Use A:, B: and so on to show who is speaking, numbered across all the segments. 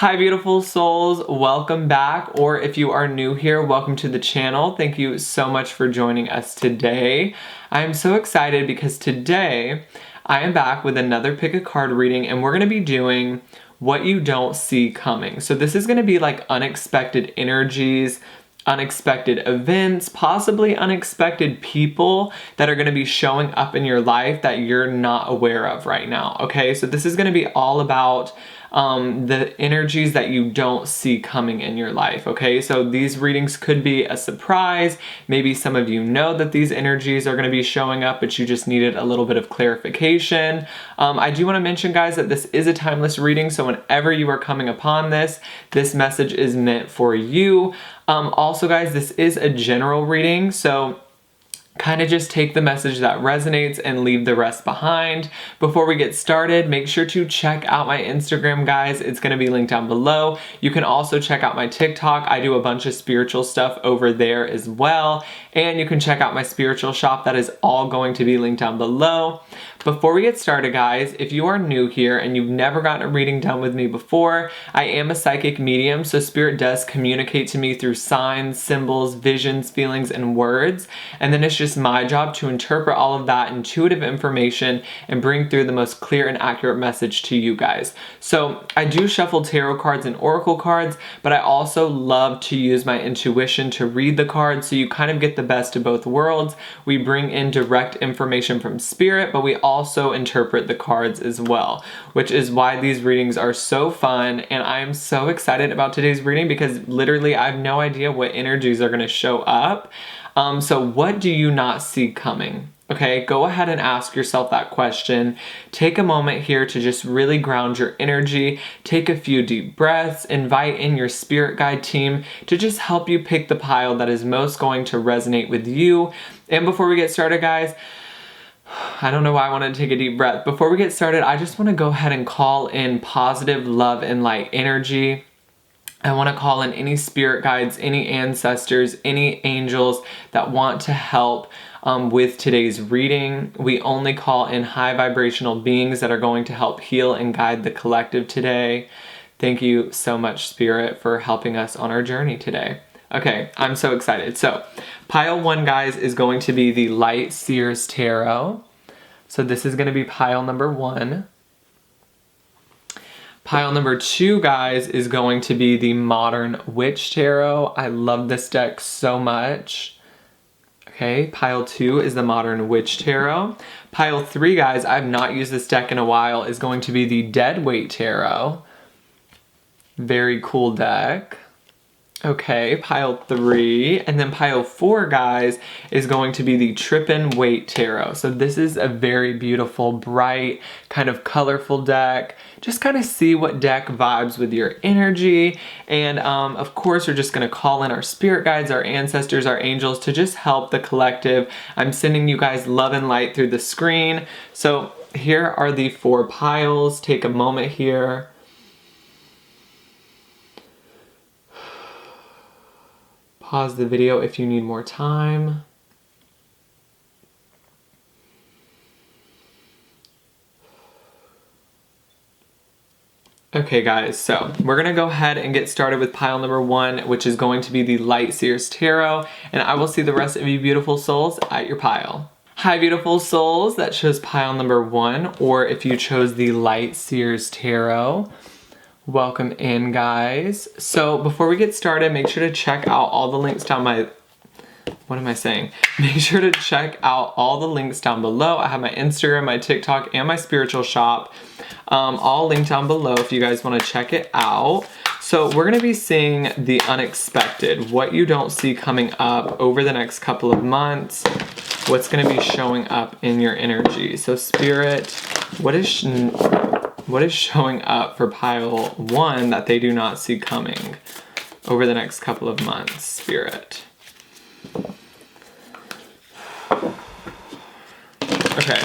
A: Hi beautiful souls, welcome back, or if you are new here, welcome to the channel. Thank you so much for joining us today. I am so excited because today I am back with another pick a card reading and we're going to be doing what you don't see coming. So this is going to be like unexpected energies, unexpected events, possibly unexpected people that are going to be showing up in your life that you're not aware of right now. Okay, so this is going to be all about the energies that you don't see coming in your life. Okay, so these readings could be a surprise. Maybe some of you know that these energies are going to be showing up, but you just needed a little bit of clarification. I do want to mention, guys, that this is a timeless reading, so whenever you are coming upon this message is meant for you. Also, guys, this is a general reading, so kind of just take the message that resonates and leave the rest behind. Before we get started, make sure to check out my Instagram, guys. It's going to be linked down below. You can also check out my TikTok. I do a bunch of spiritual stuff over there as well. And you can check out my spiritual shop. That is all going to be linked down below. Before we get started, guys, if you are new here and you've never gotten a reading done with me before, I am a psychic medium, so spirit does communicate to me through signs, symbols, visions, feelings, and words. And then it's just my job to interpret all of that intuitive information and bring through the most clear and accurate message to you guys. So I do shuffle tarot cards and oracle cards, but I also love to use my intuition to read the cards, so you kind of get the best of both worlds. We bring in direct information from spirit, but we also interpret the cards as well, which is why these readings are so fun. And I'm so excited about today's reading because literally I have no idea what energies are going to show up. So what do you not see coming? Okay, go ahead and ask yourself that question. Take a moment here to just really ground your energy. Take a few deep breaths. Invite in your spirit guide team to just help you pick the pile that is most going to resonate with you. And before we get started, guys, I don't know why I wanted to take a deep breath. Before we get started, I just want to go ahead and call in positive love and light energy. I want to call in any spirit guides, any ancestors, any angels that want to help with today's reading. We only call in high vibrational beings that are going to help heal and guide the collective today. Thank you so much, Spirit, for helping us on our journey today. Okay, I'm so excited. So, pile 1, guys, is going to be the Light Seers Tarot. So this is going to be pile number 1. Pile number 2, guys, is going to be the Modern Witch Tarot. I love this deck so much. Okay, pile 2 is the Modern Witch Tarot. Pile 3, guys, I've not used this deck in a while, is going to be the Deadweight Tarot. Very cool deck. Okay, pile 3, and then pile 4, guys, is going to be the Trippin' Weight Tarot. So this is a very beautiful, bright, kind of colorful deck. Just kind of see what deck vibes with your energy. And of course, we're just going to call in our spirit guides, our ancestors, our angels to just help the collective. I'm sending you guys love and light through the screen. So here are the 4 piles. Take a moment here. Pause the video if you need more time. Okay, guys, so we're going to go ahead and get started with pile number 1, which is going to be the Light Seers Tarot, and I will see the rest of you beautiful souls at your pile. Hi, beautiful souls, that chose pile number 1, or if you chose the Light Seers Tarot, welcome in, guys. So before we get started, make sure to check out all the links down Make sure to check out all the links down below. I have my Instagram, my TikTok, and my spiritual shop, all linked down below if you guys want to check it out. So we're going to be seeing the unexpected, what you don't see coming up over the next couple of months, what's going to be showing up in your energy. So Spirit, what is showing up for pile 1 that they do not see coming over the next couple of months, Spirit? Okay.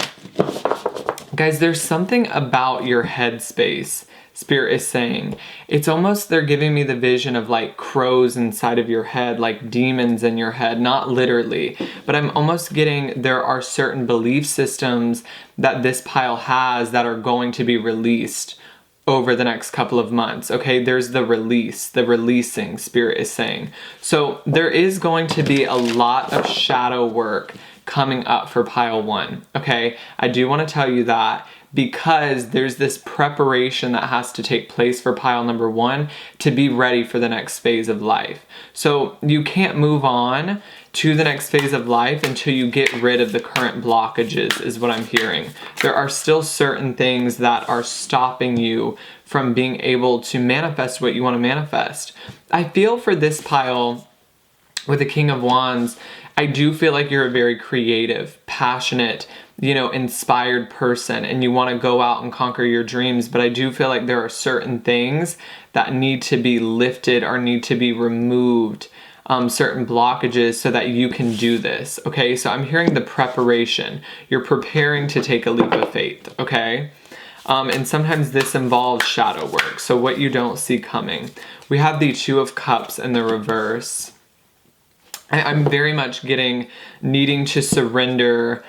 A: Guys, there's something about your headspace, Spirit is saying. It's almost they're giving me the vision of like crows inside of your head, like demons in your head, not literally, but I'm almost getting there are certain belief systems that this pile has that are going to be released over the next couple of months. Okay, there's the releasing, Spirit is saying. So there is going to be a lot of shadow work coming up for pile 1. Okay, I do want to tell you that, because there's this preparation that has to take place for pile number 1 to be ready for the next phase of life. So you can't move on to the next phase of life until you get rid of the current blockages, is what I'm hearing. There are still certain things that are stopping you from being able to manifest what you want to manifest. I feel for this pile with the King of Wands, I do feel like you're a very creative, passionate, inspired person, and you want to go out and conquer your dreams. But I do feel like there are certain things that need to be lifted or need to be removed, certain blockages, so that you can do this. Okay, so I'm hearing the preparation. You're preparing to take a leap of faith. Okay. And sometimes this involves shadow work. So what you don't see coming. We have the Two of Cups in the reverse. I'm very much getting needing to surrender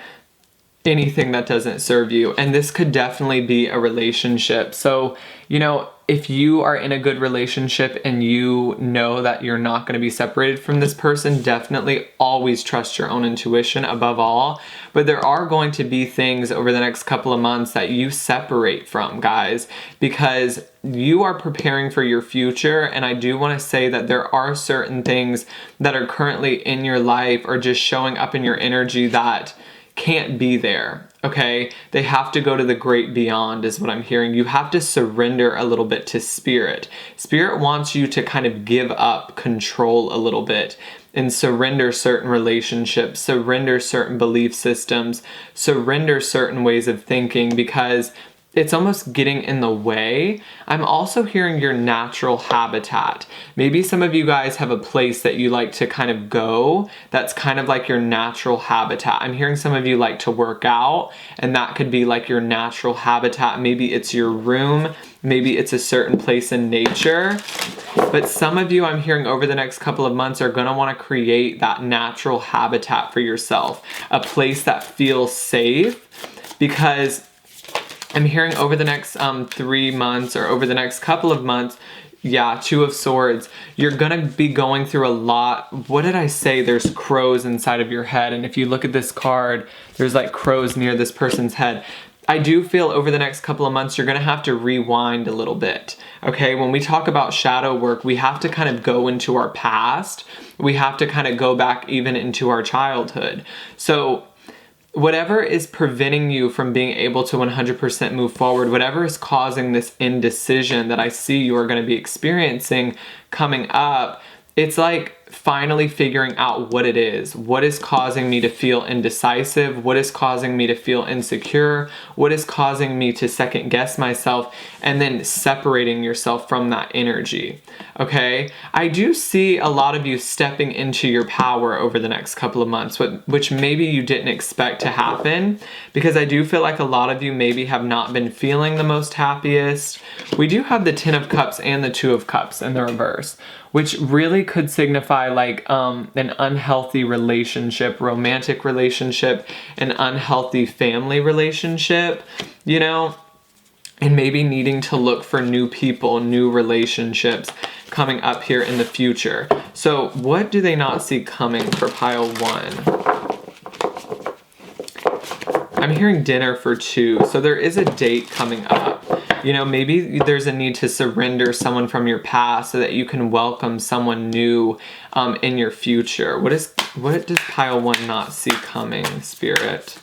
A: anything that doesn't serve you. And this could definitely be a relationship. So, if you are in a good relationship and you know that you're not going to be separated from this person, definitely always trust your own intuition above all. But there are going to be things over the next couple of months that you separate from, guys, because you are preparing for your future. And I do want to say that there are certain things that are currently in your life or just showing up in your energy that can't be there. Okay, they have to go to the great beyond, is what I'm hearing. You have to surrender a little bit to Spirit. Spirit wants you to kind of give up control a little bit and surrender certain relationships, surrender certain belief systems, surrender certain ways of thinking, because it's almost getting in the way. I'm also hearing your natural habitat. Maybe some of you guys have a place that you like to kind of go that's kind of like your natural habitat. I'm hearing some of you like to work out, and that could be like your natural habitat. Maybe it's your room, maybe it's a certain place in nature. But some of you, I'm hearing, over the next couple of months are going to want to create that natural habitat for yourself, a place that feels safe, because I'm hearing over the next 3 months or over the next couple of months, Two of Swords, you're going to be going through a lot. What did I say? There's crows inside of your head. And if you look at this card, there's like crows near this person's head. I do feel over the next couple of months, you're going to have to rewind a little bit. Okay, when we talk about shadow work, we have to kind of go into our past. We have to kind of go back even into our childhood. So whatever is preventing you from being able to 100% move forward, whatever is causing this indecision that I see you are going to be experiencing coming up, it's like finally figuring out what it is. What is causing me to feel indecisive? What is causing me to feel insecure? What is causing me to second guess myself? And then separating yourself from that energy. Okay? I do see a lot of you stepping into your power over the next couple of months, which maybe you didn't expect to happen, because I do feel like a lot of you maybe have not been feeling the most happiest. We do have the Ten of Cups and the Two of Cups in the reverse, which really could signify like an unhealthy relationship, romantic relationship, an unhealthy family relationship, and maybe needing to look for new people, new relationships coming up here in the future. So what do they not see coming for pile 1? I'm hearing dinner for 2. So there is a date coming up. Maybe there's a need to surrender someone from your past so that you can welcome someone new in your future. What does pile 1 not see coming, Spirit?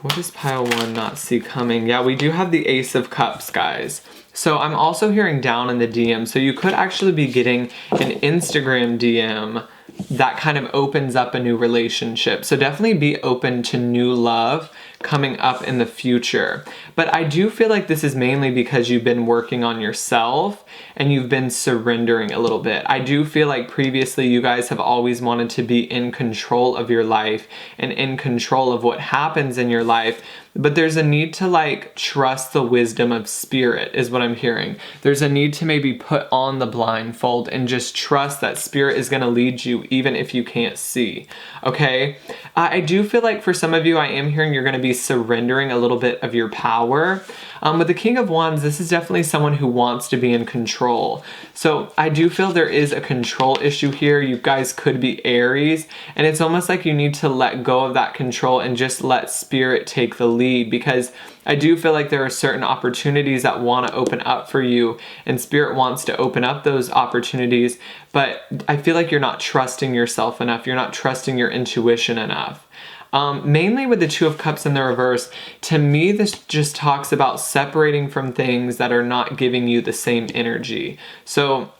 A: What does pile 1 not see coming? Yeah, we do have the Ace of Cups, guys. So I'm also hearing down in the DM. So you could actually be getting an Instagram DM that kind of opens up a new relationship. So definitely be open to new love coming up in the future. But I do feel like this is mainly because you've been working on yourself and you've been surrendering a little bit. I do feel like previously you guys have always wanted to be in control of your life and in control of what happens in your life. But there's a need to like trust the wisdom of Spirit is what I'm hearing. There's a need to maybe put on the blindfold and just trust that Spirit is going to lead you even if you can't see. Okay? I do feel like for some of you, I am hearing you're going to be maybe surrendering a little bit of your power. With the King of Wands, this is definitely someone who wants to be in control. So I do feel there is a control issue here. You guys could be Aries, and it's almost like you need to let go of that control and just let Spirit take the lead, because I do feel like there are certain opportunities that want to open up for you, and Spirit wants to open up those opportunities, but I feel like you're not trusting yourself enough. You're not trusting your intuition enough. Mainly with the Two of Cups in the reverse, to me, this just talks about separating from things that are not giving you the same energy. So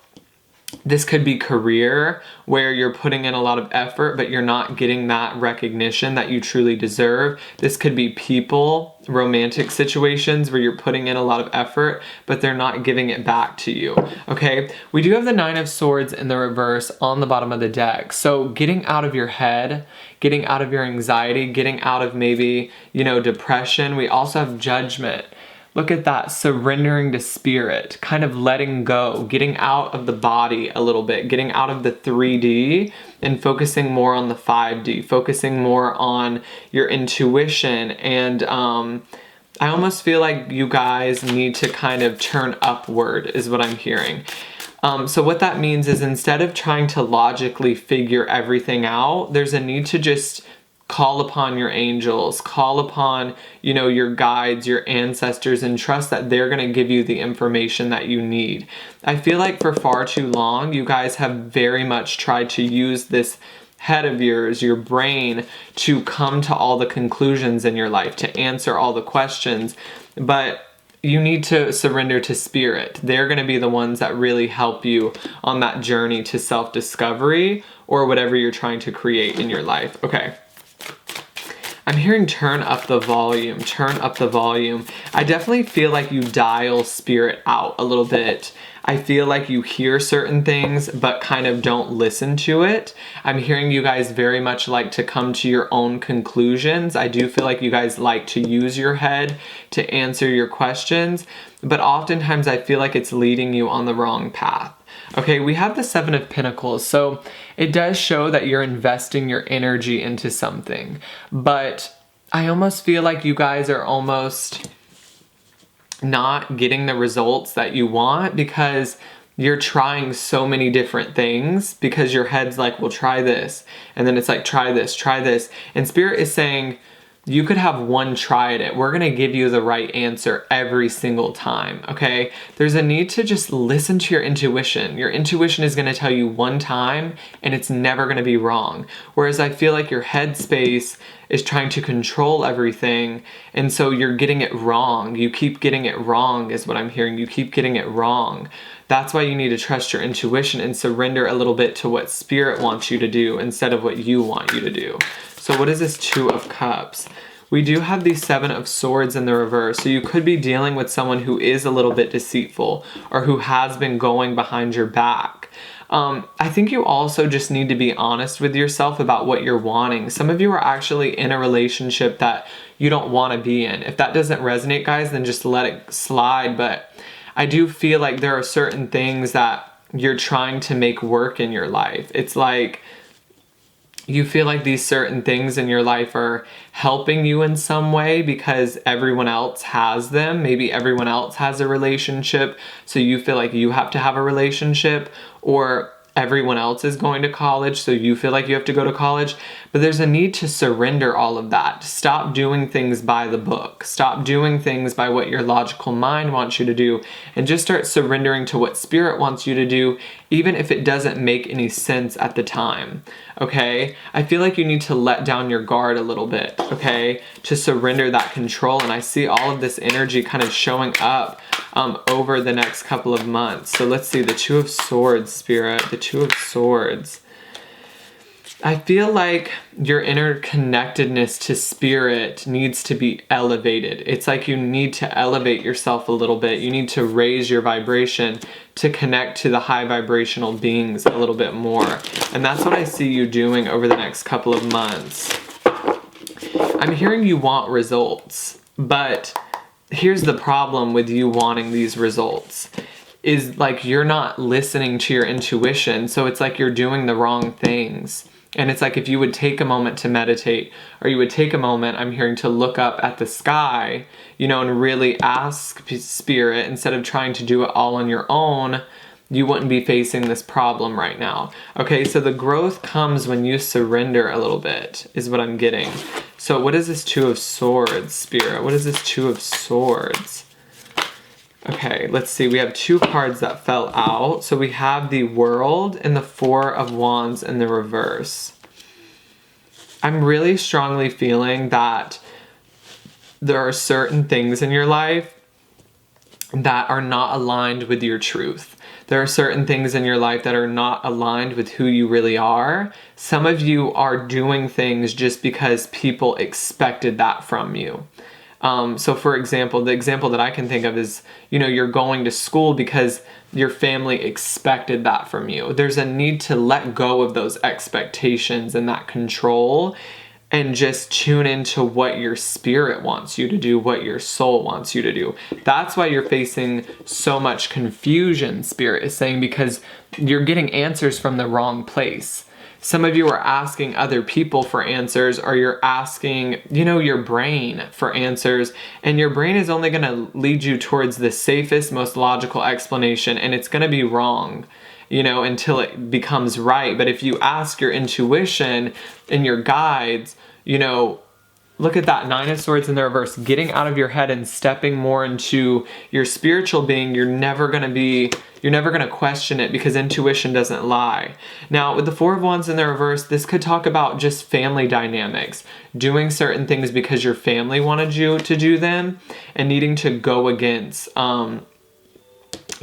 A: this could be career, where you're putting in a lot of effort, but you're not getting that recognition that you truly deserve. This could be people, romantic situations where you're putting in a lot of effort, but they're not giving it back to you. Okay, we do have the Nine of Swords in the reverse on the bottom of the deck. So getting out of your head, getting out of your anxiety, getting out of maybe, depression. We also have Judgment. Look at that, surrendering to Spirit, kind of letting go, getting out of the body a little bit, getting out of the 3D and focusing more on the 5D, focusing more on your intuition. And I almost feel like you guys need to kind of turn upward is what I'm hearing. So what that means is, instead of trying to logically figure everything out, there's a need to just call upon your angels, call upon, your guides, your ancestors, and trust that they're going to give you the information that you need. I feel like for far too long, you guys have very much tried to use this head of yours, your brain, to come to all the conclusions in your life, to answer all the questions. But you need to surrender to Spirit. They're going to be the ones that really help you on that journey to self-discovery or whatever you're trying to create in your life. Okay. I'm hearing turn up the volume, turn up the volume. I definitely feel like you dial Spirit out a little bit. I feel like you hear certain things, but kind of don't listen to it. I'm hearing you guys very much like to come to your own conclusions. I do feel like you guys like to use your head to answer your questions, but oftentimes I feel like it's leading you on the wrong path. Okay, we have the Seven of Pentacles, so it does show that you're investing your energy into something, but I almost feel like you guys are almost not getting the results that you want because you're trying so many different things, because your head's like, well, try this, and then it's like, try this, and Spirit is saying, you could have one try at it. We're going to give you the right answer every single time, okay? There's a need to just listen to your intuition. Your intuition is going to tell you one time, and it's never going to be wrong. Whereas I feel like your headspace is trying to control everything, and so you're getting it wrong. You keep getting it wrong is what I'm hearing. You keep getting it wrong. That's why you need to trust your intuition and surrender a little bit to what Spirit wants you to do instead of what you want you to do. So what is this Two of Cups? We do have the Seven of Swords in the reverse. So you could be dealing with someone who is a little bit deceitful or who has been going behind your back. I think you also just need to be honest with yourself about what you're wanting. Some of you are actually in a relationship that you don't want to be in. If that doesn't resonate, guys, then just let it slide. But I do feel like there are certain things that you're trying to make work in your life. It's like you feel like these certain things in your life are helping you in some way because everyone else has them. Maybe everyone else has a relationship, so you feel like you have to have a relationship, or everyone else is going to college, so you feel like you have to go to college. But there's a need to surrender all of that. Stop doing things by the book. Stop doing things by what your logical mind wants you to do, and just start surrendering to what Spirit wants you to do, even if it doesn't make any sense at the time. Okay? I feel like you need to let down your guard a little bit, okay? To surrender that control. And I see all of this energy kind of showing up over the next couple of months. So let's see, the Two of Swords, Spirit, the Two of Swords. I feel like your interconnectedness to Spirit needs to be elevated. It's like you need to elevate yourself a little bit. You need to raise your vibration to connect to the high vibrational beings a little bit more. And that's what I see you doing over the next couple of months. I'm hearing you want results, but here's the problem with you wanting these results. Is like you're not listening to your intuition, so it's like you're doing the wrong things. And it's like if you would take a moment to meditate, or you would take a moment, I'm hearing, to look up at the sky, and really ask Spirit, instead of trying to do it all on your own, you wouldn't be facing this problem right now. Okay, so the growth comes when you surrender a little bit, is what I'm getting. So what is this Two of Swords, Spirit? What is this Two of Swords? Okay, let's see. We have 2 cards that fell out. So we have the World and the Four of Wands in the reverse. I'm really strongly feeling that there are certain things in your life that are not aligned with your truth. There are certain things in your life that are not aligned with who you really are. Some of you are doing things just because people expected that from you. So for example, the example that I can think of is, you're going to school because your family expected that from you. There's a need to let go of those expectations and that control, and just tune into what your spirit wants you to do, what your soul wants you to do. That's why you're facing so much confusion, Spirit is saying, because you're getting answers from the wrong place. Some of you are asking other people for answers, or you're asking, your brain for answers, and your brain is only going to lead you towards the safest, most logical explanation, and it's going to be wrong, until it becomes right. But if you ask your intuition and your guides, look at that Nine of Swords in the reverse, getting out of your head and stepping more into your spiritual being, you're never going to question it, because intuition doesn't lie. Now, with the Four of Wands in the reverse, this could talk about just family dynamics, doing certain things because your family wanted you to do them, and needing to go against,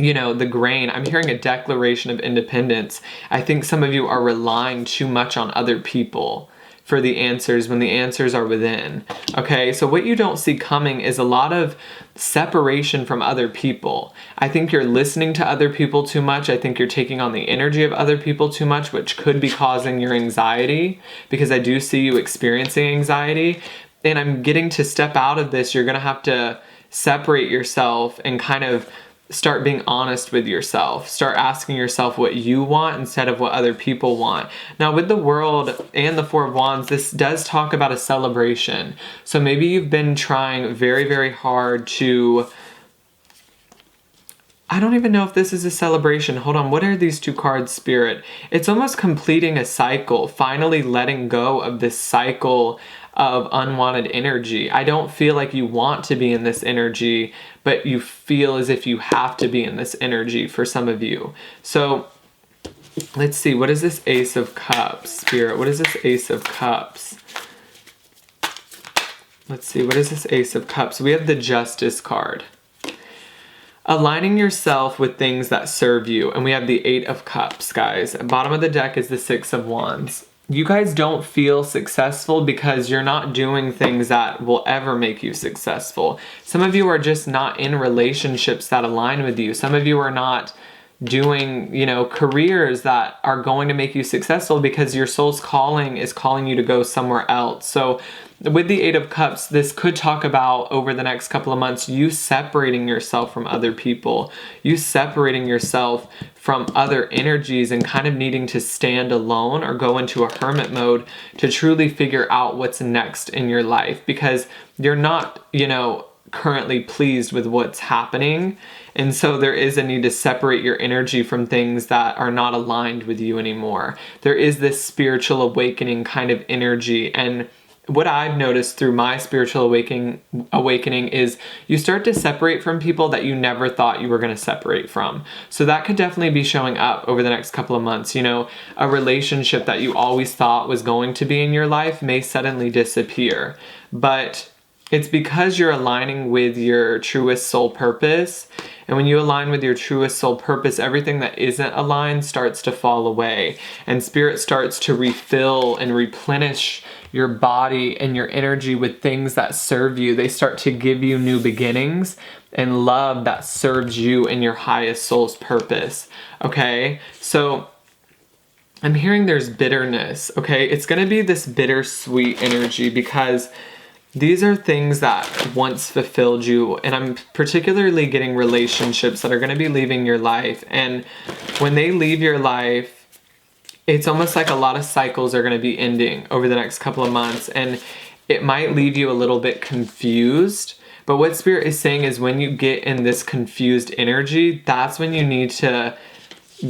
A: the grain. I'm hearing a declaration of independence. I think some of you are relying too much on other people for the answers when the answers are within. Okay, so what you don't see coming is a lot of separation from other people. I think you're listening to other people too much. I think you're taking on the energy of other people too much, which could be causing your anxiety, because I do see you experiencing anxiety. And I'm getting to step out of this. You're gonna have to separate yourself and kind of start being honest with yourself. Start asking yourself what you want instead of what other people want. Now, with the World and the Four of Wands, this does talk about a celebration. So maybe you've been trying very, very hard to... I don't even know if this is a celebration. Hold on, what are these 2 cards, Spirit? It's almost completing a cycle, finally letting go of this cycle of unwanted energy. I don't feel like you want to be in this energy, but you feel as if you have to be in this energy for some of you. So let's see, what is this Ace of Cups, Spirit? What is this Ace of Cups? Let's see, what is this Ace of Cups? We have the Justice card. Aligning yourself with things that serve you. And we have the Eight of Cups, guys. At bottom of the deck is the Six of Wands. You guys don't feel successful because you're not doing things that will ever make you successful. Some of you are just not in relationships that align with you. Some of you are not doing, careers that are going to make you successful because your soul's calling is calling you to go somewhere else. So with the Eight of Cups, this could talk about, over the next couple of months, you separating yourself from other people, you separating yourself from other energies, and kind of needing to stand alone or go into a hermit mode to truly figure out what's next in your life, because you're not, currently pleased with what's happening. And so there is a need to separate your energy from things that are not aligned with you anymore. There is this spiritual awakening kind of energy, and what I've noticed through my spiritual awakening is you start to separate from people that you never thought you were going to separate from. So that could definitely be showing up over the next couple of months. A relationship that you always thought was going to be in your life may suddenly disappear. But it's because you're aligning with your truest soul purpose. And when you align with your truest soul purpose, everything that isn't aligned starts to fall away. And Spirit starts to refill and replenish your body and your energy with things that serve you. They start to give you new beginnings and love that serves you in your highest soul's purpose. Okay? So I'm hearing there's bitterness. Okay? It's going to be this bittersweet energy, because these are things that once fulfilled you, and I'm particularly getting relationships that are going to be leaving your life. And when they leave your life, it's almost like a lot of cycles are going to be ending over the next couple of months, and it might leave you a little bit confused. But what Spirit is saying is when you get in this confused energy, that's when you need to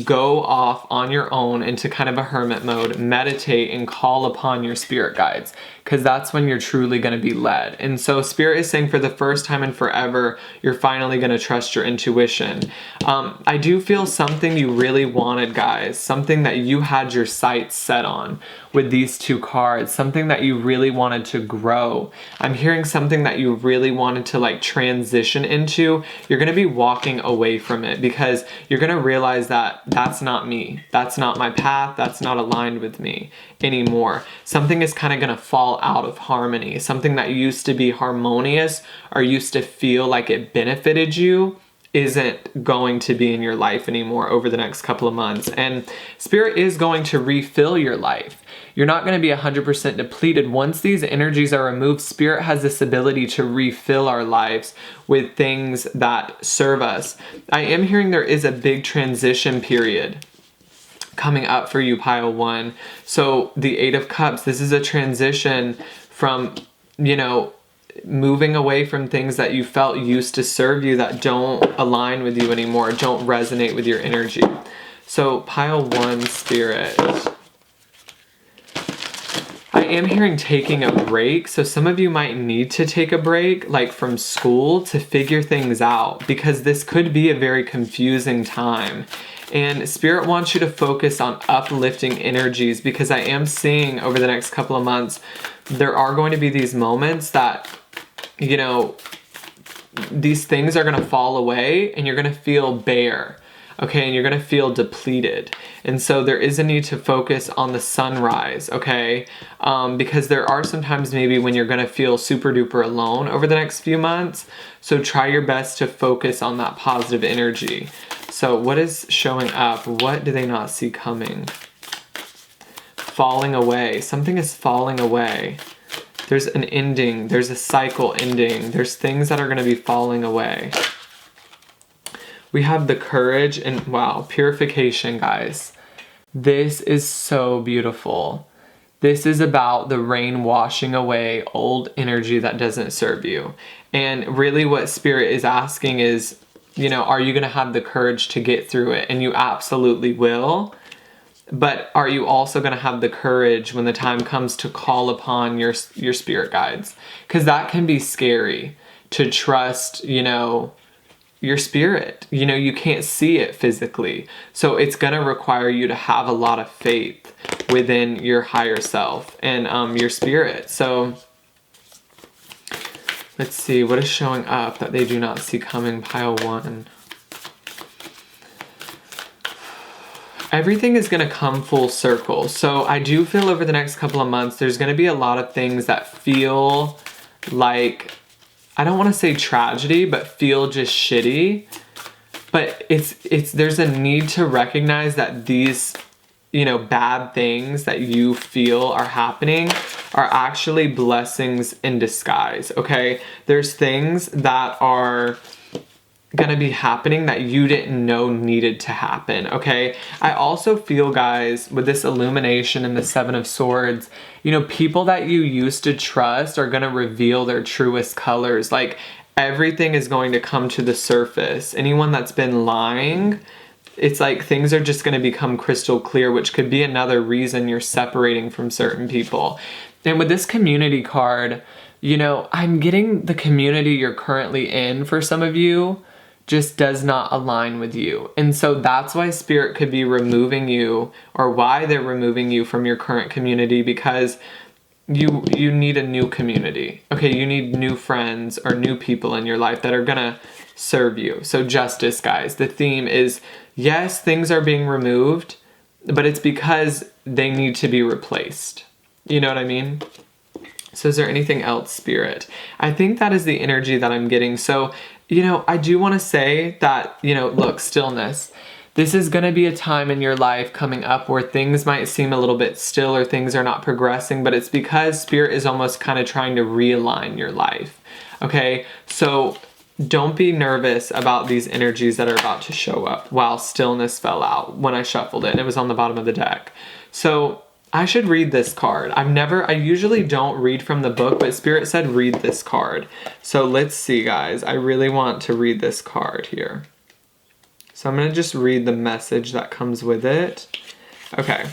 A: go off on your own into kind of a hermit mode, meditate, and call upon your spirit guides, because that's when you're truly going to be led. And so Spirit is saying for the first time in forever, you're finally going to trust your intuition. I do feel something you really wanted, guys, something that you had your sights set on with these two cards, something that you really wanted to grow. I'm hearing something that you really wanted to like transition into. You're going to be walking away from it because you're going to realize that that's not me. That's not my path. That's not aligned with me anymore. Something is kind of going to fall out of harmony. Something that used to be harmonious or used to feel like it benefited you isn't going to be in your life anymore over the next couple of months. And Spirit is going to refill your life. You're not going to be 100% depleted. Once these energies are removed, Spirit has this ability to refill our lives with things that serve us. I am hearing there is a big transition period coming up for you, pile one. So the Eight of Cups, this is a transition from, moving away from things that you felt used to serve you that don't align with you anymore, don't resonate with your energy. So pile one, Spirit. I am hearing taking a break. So some of you might need to take a break, like from school, to figure things out, because this could be a very confusing time. And Spirit wants you to focus on uplifting energies, because I am seeing over the next couple of months, there are going to be these moments that, these things are going to fall away and you're going to feel bare. Okay, and you're going to feel depleted. And so there is a need to focus on the sunrise, okay? Because there are some times maybe when you're going to feel super duper alone over the next few months. So try your best to focus on that positive energy. So what is showing up? What do they not see coming? Falling away. Something is falling away. There's an ending. There's a cycle ending. There's things that are going to be falling away. We have the courage and wow, purification, guys. This is so beautiful. This is about the rain washing away old energy that doesn't serve you. And really what Spirit is asking is, are you going to have the courage to get through it? And you absolutely will. But are you also going to have the courage when the time comes to call upon your spirit guides? Because that can be scary to trust, your spirit. You can't see it physically. So it's going to require you to have a lot of faith within your higher self and your spirit. So let's see, what is showing up that they do not see coming, pile one? Everything is going to come full circle. So I do feel over the next couple of months, there's going to be a lot of things that feel like, I don't want to say tragedy, but feel just shitty. But there's a need to recognize that these, bad things that you feel are happening are actually blessings in disguise, okay? There's things that are gonna be happening that you didn't know needed to happen, okay? I also feel, guys, with this illumination and the Seven of Swords, people that you used to trust are gonna reveal their truest colors. Like, everything is going to come to the surface. Anyone that's been lying, it's like things are just gonna become crystal clear, which could be another reason you're separating from certain people. And with this community card, I'm getting the community you're currently in for some of you just does not align with you. And so that's why Spirit could be removing you, or why they're removing you from your current community, because you need a new community. Okay, you need new friends or new people in your life that are gonna serve you. So justice, guys. The theme is, yes, things are being removed, but it's because they need to be replaced. You know what I mean? So is there anything else, Spirit? I think that is the energy that I'm getting. So, I do want to say that, look, stillness. This is going to be a time in your life coming up where things might seem a little bit still or things are not progressing, but it's because Spirit is almost kind of trying to realign your life. Okay? So don't be nervous about these energies that are about to show up. While stillness fell out when I shuffled it and it was on the bottom of the deck. So I should read this card. I usually don't read from the book, but Spirit said read this card. So let's see, guys. I really want to read this card here. So I'm going to just read the message that comes with it. Okay.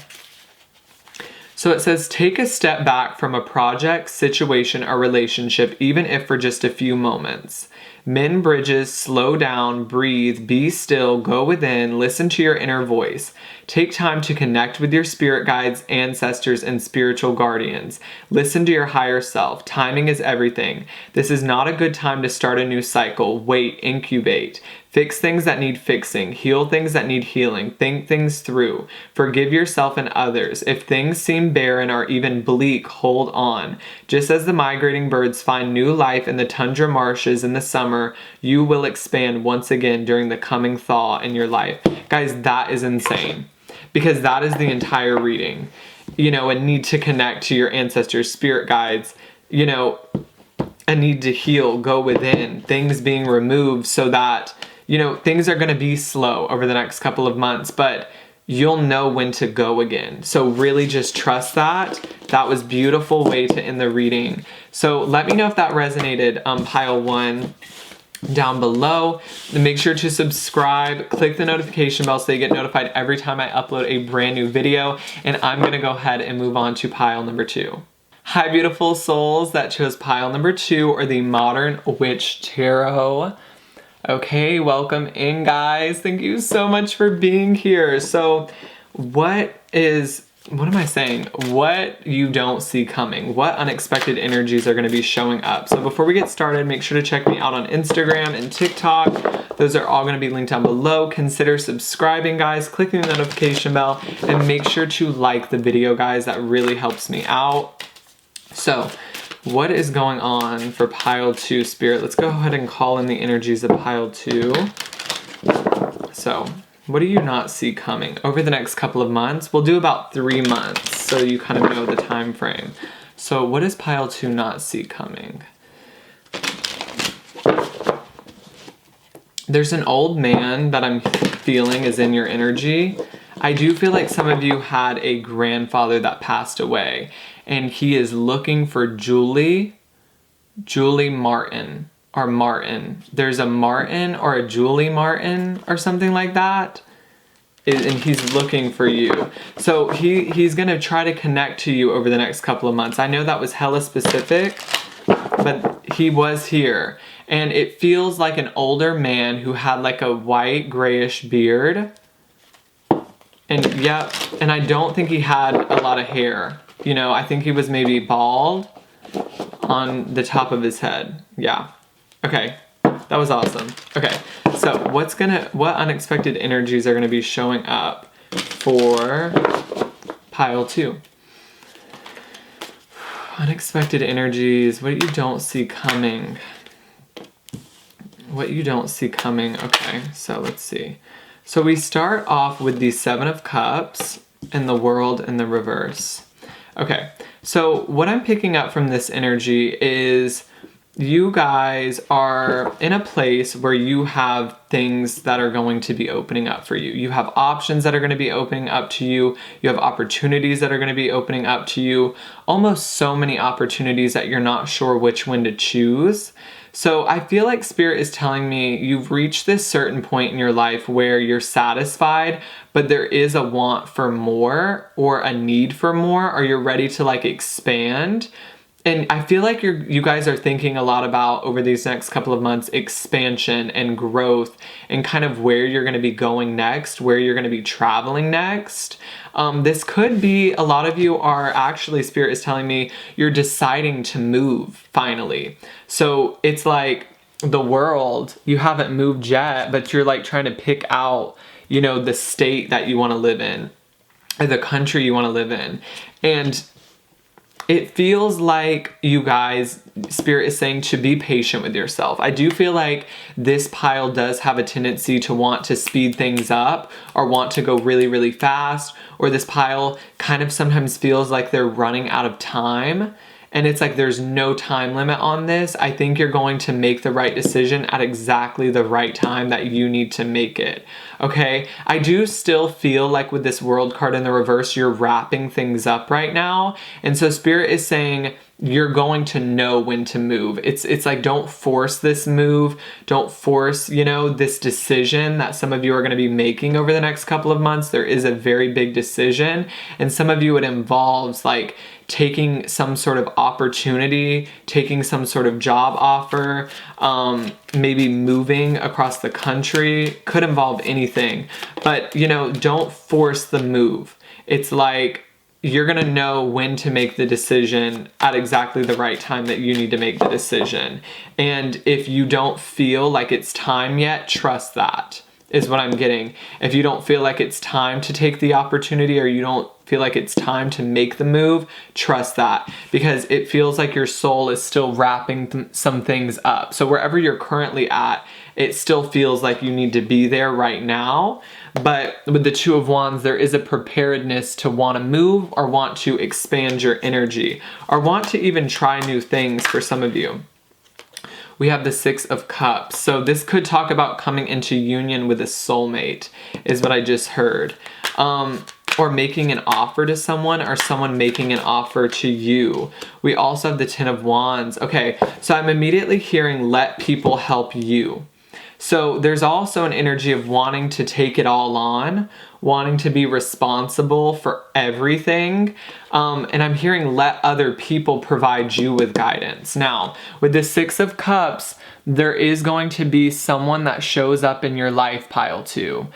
A: So it says, take a step back from a project, situation, or relationship, even if for just a few moments. Mend bridges, slow down, breathe, be still, go within, listen to your inner voice. Take time to connect with your spirit guides, ancestors, and spiritual guardians. Listen to your higher self. Timing is everything. This is not a good time to start a new cycle. Wait, incubate. Fix things that need fixing. Heal things that need healing. Think things through. Forgive yourself and others. If things seem barren or even bleak, hold on. Just as the migrating birds find new life in the tundra marshes in the summer, you will expand once again during the coming thaw in your life. Guys, that is insane. Because that is the entire reading. You know, a need to connect to your ancestors, spirit guides, you know, a need to heal, go within, things being removed so that, you know, things are going to be slow over the next couple of months, but you'll know when to go again. So really just trust that. That was a beautiful way to end the reading. So let me know if that resonated, pile 1 down below. And make sure to subscribe, click the notification bell so you get notified every time I upload a brand new video. And I'm going to go ahead and move on to pile number 2. Hi, beautiful souls that chose pile number 2 or the Modern Witch Tarot. Okay, welcome in, guys. Thank you so much for being here. So what am I saying? What you don't see coming. What unexpected energies are going to be showing up. So before we get started, make sure to check me out on Instagram and TikTok. Those are all going to be linked down below. Consider subscribing, guys, clicking the notification bell, and make sure to like the video, guys. That really helps me out. So what is going on for pile 2, Spirit? Let's go ahead and call in the energies of pile 2. So what do you not see coming over the next couple of months? We'll do about 3 months so you kind of know the time frame. So what does pile 2 not see coming? There's an old man that I'm feeling is in your energy. I do feel like some of you had a grandfather that passed away, and he is looking for Julie Martin, or Martin. There's a Martin or a Julie Martin or something like that, and he's looking for you. So he's gonna try to connect to you over the next couple of months. I know that was hella specific, but he was here. And it feels like an older man who had like a white grayish beard. And yeah, and I don't think he had a lot of hair. You know, I think he was maybe bald on the top of his head. Yeah. Okay. That was awesome. Okay. So what unexpected energies are going to be showing up for pile 2? Unexpected energies. What you don't see coming. What you don't see coming. Okay. So let's see. So we start off with the 7 of Cups and the World in the reverse. Okay, so what I'm picking up from this energy is you guys are in a place where you have things that are going to be opening up for you. You have options that are going to be opening up to you. You have opportunities that are going to be opening up to you. Almost so many opportunities that you're not sure which one to choose. So I feel like Spirit is telling me you've reached this certain point in your life where you're satisfied, but there is a want for more or a need for more, or you're ready to like expand. And I feel like you guys are thinking a lot about over these next couple of months, expansion and growth and kind of where you're going to be going next, where you're going to be traveling next. This could be, a lot of you are actually, Spirit is telling me, you're deciding to move finally. So it's like the world, you haven't moved yet, but you're like trying to pick out, you know, the state that you want to live in or the country you want to live in. And it feels like you guys, Spirit is saying to be patient with yourself. I do feel like this pile does have a tendency to want to speed things up or want to go really, really fast. Or this pile kind of sometimes feels like they're running out of time. and it's like there's no time limit on this, I think you're going to make the right decision at exactly the right time that you need to make it. Okay, I do still feel like with this World card in the reverse, you're wrapping things up right now. And so Spirit is saying you're going to know when to move. It's like, don't force this move. Don't force, this decision that some of you are going to be making over the next couple of months. There is a very big decision. And some of you, it involves like taking some sort of opportunity, taking some sort of job offer, maybe moving across the country, could involve anything. But, don't force the move. It's like you're going to know when to make the decision at exactly the right time that you need to make the decision. And if you don't feel like it's time yet, trust that, is what I'm getting. If you don't feel like it's time to take the opportunity, or you don't feel like it's time to make the move, trust that, because it feels like your soul is still wrapping some things up. So wherever you're currently at, it still feels like you need to be there right now. But with the Two of Wands, there is a preparedness to want to move, or want to expand your energy, or want to even try new things for some of you. We have the Six of Cups. So this could talk about coming into union with a soulmate, is what I just heard. Or making an offer to someone, or someone making an offer to you. We also have the Ten of Wands. Okay, so I'm immediately hearing let people help you. So there's also an energy of wanting to take it all on, wanting to be responsible for everything. And I'm hearing let other people provide you with guidance. Now, with the Six of Cups, there is going to be someone that shows up in your life, pile two.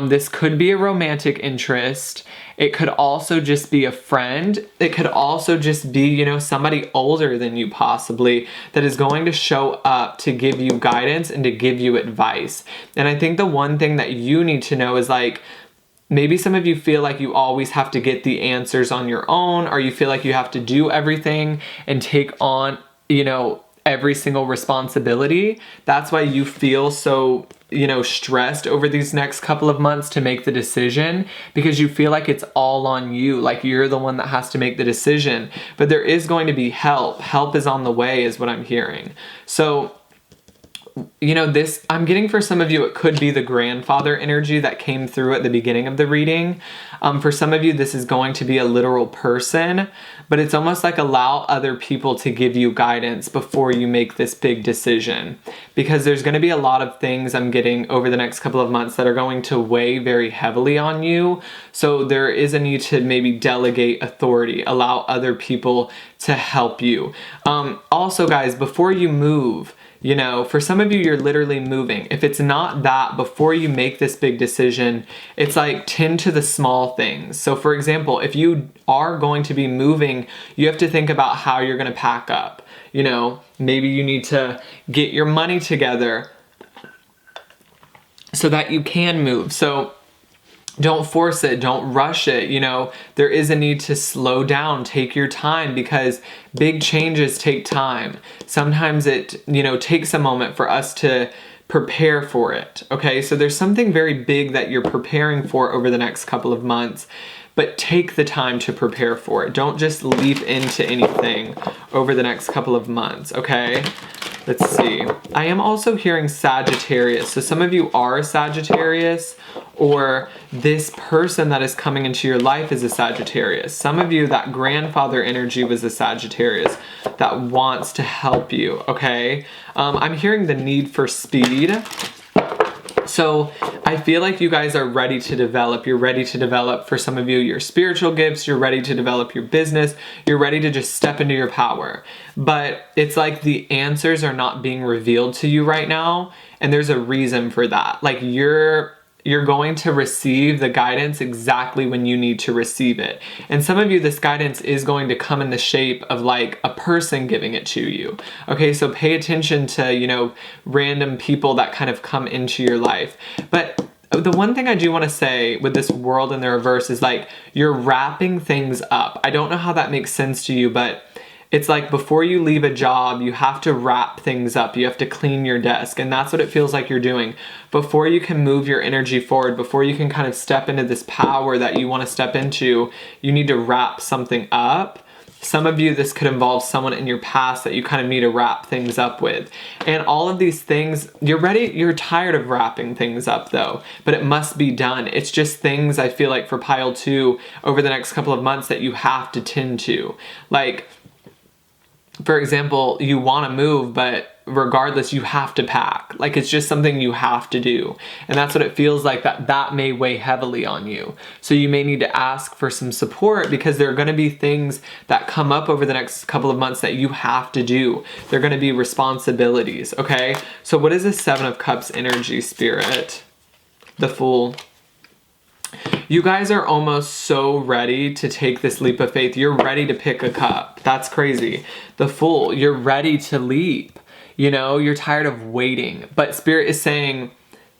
A: This could be a romantic interest. It could also just be a friend. It could also just be, somebody older than you possibly, that is going to show up to give you guidance and to give you advice. And I think the one thing that you need to know is like, maybe some of you feel like you always have to get the answers on your own, or you feel like you have to do everything and take on, every single responsibility. That's why you feel so, stressed over these next couple of months to make the decision, because you feel like it's all on you, like you're the one that has to make the decision. But there is going to be help. Help is on the way, is what I'm hearing. So, this, I'm getting for some of you, it could be the grandfather energy that came through at the beginning of the reading. For some of you, this is going to be a literal person, but it's almost like allow other people to give you guidance before you make this big decision. Because there's going to be a lot of things I'm getting over the next couple of months that are going to weigh very heavily on you. So there is a need to maybe delegate authority, allow other people to help you. Also, guys, before you move, for some of you, you're literally moving. If it's not that, before you make this big decision, it's like tend to the small things. So for example, if you are going to be moving, you have to think about how you're going to pack up. Maybe you need to get your money together so that you can move. So don't force it. Don't rush it. There is a need to slow down, take your time, because big changes take time. Sometimes it, takes a moment for us to prepare for it. Okay. So there's something very big that you're preparing for over the next couple of months, but take the time to prepare for it. Don't just leap into anything over the next couple of months. Okay. Let's see. I am also hearing Sagittarius. So some of you are a Sagittarius, or this person that is coming into your life is a Sagittarius. Some of you, that grandfather energy was a Sagittarius that wants to help you, okay? I'm hearing the need for speed. So I feel like you guys are ready to develop. You're ready to develop, for some of you, your spiritual gifts. You're ready to develop your business. You're ready to just step into your power. But it's like the answers are not being revealed to you right now. And there's a reason for that. Like you're going to receive the guidance exactly when you need to receive it. And some of you, this guidance is going to come in the shape of like a person giving it to you. Okay, so pay attention to, random people that kind of come into your life. But the one thing I do want to say with this world in the reverse is like you're wrapping things up. I don't know how that makes sense to you, but it's like before you leave a job, you have to wrap things up. You have to clean your desk. And that's what it feels like you're doing. Before you can move your energy forward, before you can kind of step into this power that you want to step into, you need to wrap something up. Some of you, this could involve someone in your past that you kind of need to wrap things up with. And all of these things, you're tired of wrapping things up though, but it must be done. It's just things I feel like for pile 2 over the next couple of months that you have to tend to. Like, for example, you want to move, but regardless, you have to pack. Like, it's just something you have to do. And that's what it feels like, that may weigh heavily on you. So you may need to ask for some support, because there are going to be things that come up over the next couple of months that you have to do. They're going to be responsibilities, okay? So what is the 7 of Cups energy, Spirit? The Fool. You guys are almost so ready to take this leap of faith. You're ready to pick a cup. That's crazy. The Fool, you're ready to leap. You know, you're tired of waiting. But Spirit is saying,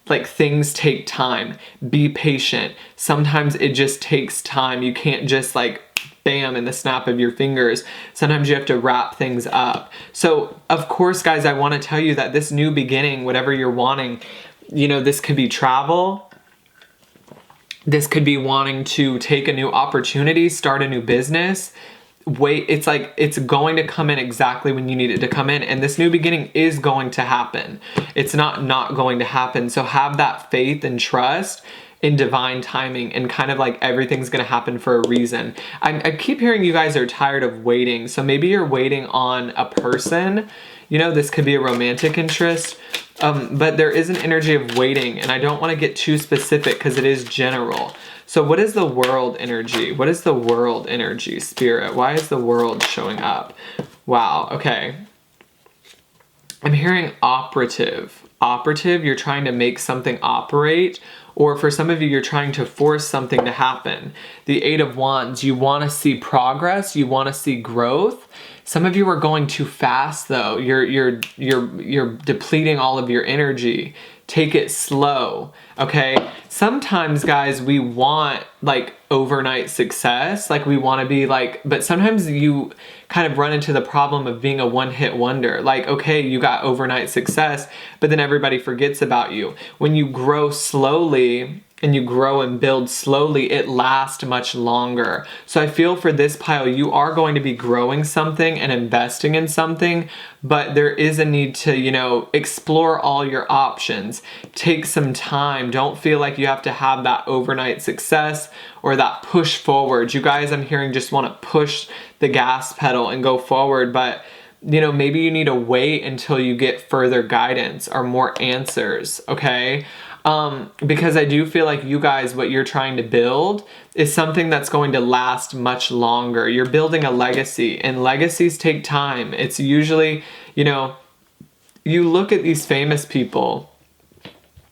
A: like, things take time. Be patient. Sometimes it just takes time. You can't just like, bam, in the snap of your fingers. Sometimes you have to wrap things up. So, of course, guys, I want to tell you that this new beginning, whatever you're wanting, you know, this could be travel. This could be wanting to take a new opportunity, start a new business. It's like it's going to come in exactly when you need it to come in, and this new beginning is going to happen. It's not going to happen. So have that faith and trust in divine timing, and kind of like everything's going to happen for a reason. I keep hearing you guys are tired of waiting. So maybe you're waiting on a person. You know, this could be a romantic interest. But there is an energy of waiting, and I don't want to get too specific because it is general. So what is the World energy? What is the World energy, Spirit? Why is the World showing up? Wow, okay. I'm hearing operative. Operative, you're trying to make something operate, or for some of you, you're trying to force something to happen. The 8 of Wands, you want to see progress, you want to see growth. Some of you are going too fast though. You're depleting all of your energy. Take it slow, okay? Sometimes, guys, we want like overnight success. Like we want to be like, but sometimes you kind of run into the problem of being a one-hit wonder. Like, okay, you got overnight success, but then everybody forgets about you. When you grow slowly, and you grow and build slowly, it lasts much longer. So I feel for this pile, you are going to be growing something and investing in something, but there is a need to, you know, explore all your options. Take some time. Don't feel like you have to have that overnight success or that push forward. You guys, I'm hearing, just want to push the gas pedal and go forward, but you know, maybe you need to wait until you get further guidance or more answers, okay? Because I do feel like you guys, what you're trying to build is something that's going to last much longer. You're building a legacy, and legacies take time. It's usually, you know, you look at these famous people,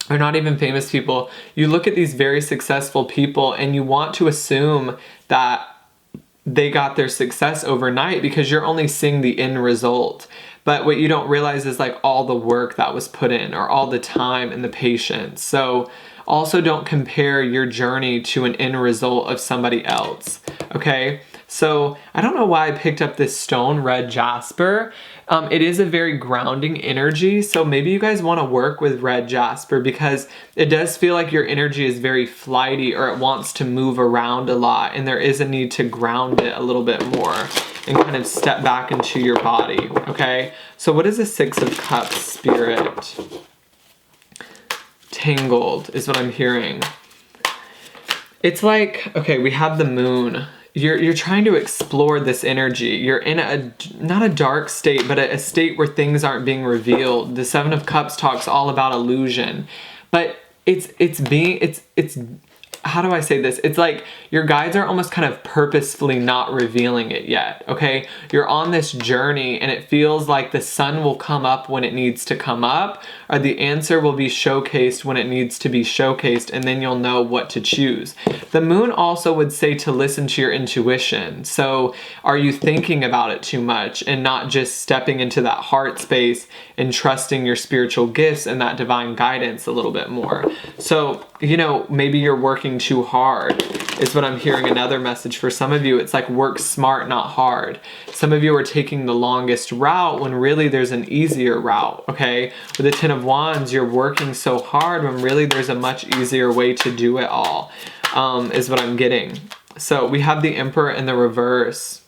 A: or not even famous people, you look at these very successful people and you want to assume that they got their success overnight because you're only seeing the end result. But what you don't realize is like all the work that was put in, or all the time and the patience. So also don't compare your journey to an end result of somebody else, okay? So I don't know why I picked up this stone, red jasper. It is a very grounding energy, so maybe you guys want to work with red jasper because it does feel like your energy is very flighty, or it wants to move around a lot, and there is a need to ground it a little bit more and kind of step back into your body, okay? So what is the 6 of Cups, Spirit? Tangled is what I'm hearing. It's like, okay, we have the moon. You're trying to explore this energy. You're in a, not a dark state, but a state where things aren't being revealed. The 7 of Cups talks all about illusion, but it's how do I say this? It's like your guides are almost kind of purposefully not revealing it yet, okay? You're on this journey and it feels like the sun will come up when it needs to come up, or the answer will be showcased when it needs to be showcased, and then you'll know what to choose. The moon also would say to listen to your intuition. So are you thinking about it too much and not just stepping into that heart space and trusting your spiritual gifts and that divine guidance a little bit more? So, you know, maybe you're working too hard is what I'm hearing. Another message for some of you, it's like work smart, not hard. Some of you are taking the longest route when really there's an easier route, okay? With the 10 of Wands, you're working so hard when really there's a much easier way to do it all, is what I'm getting. So we have the Emperor in the reverse.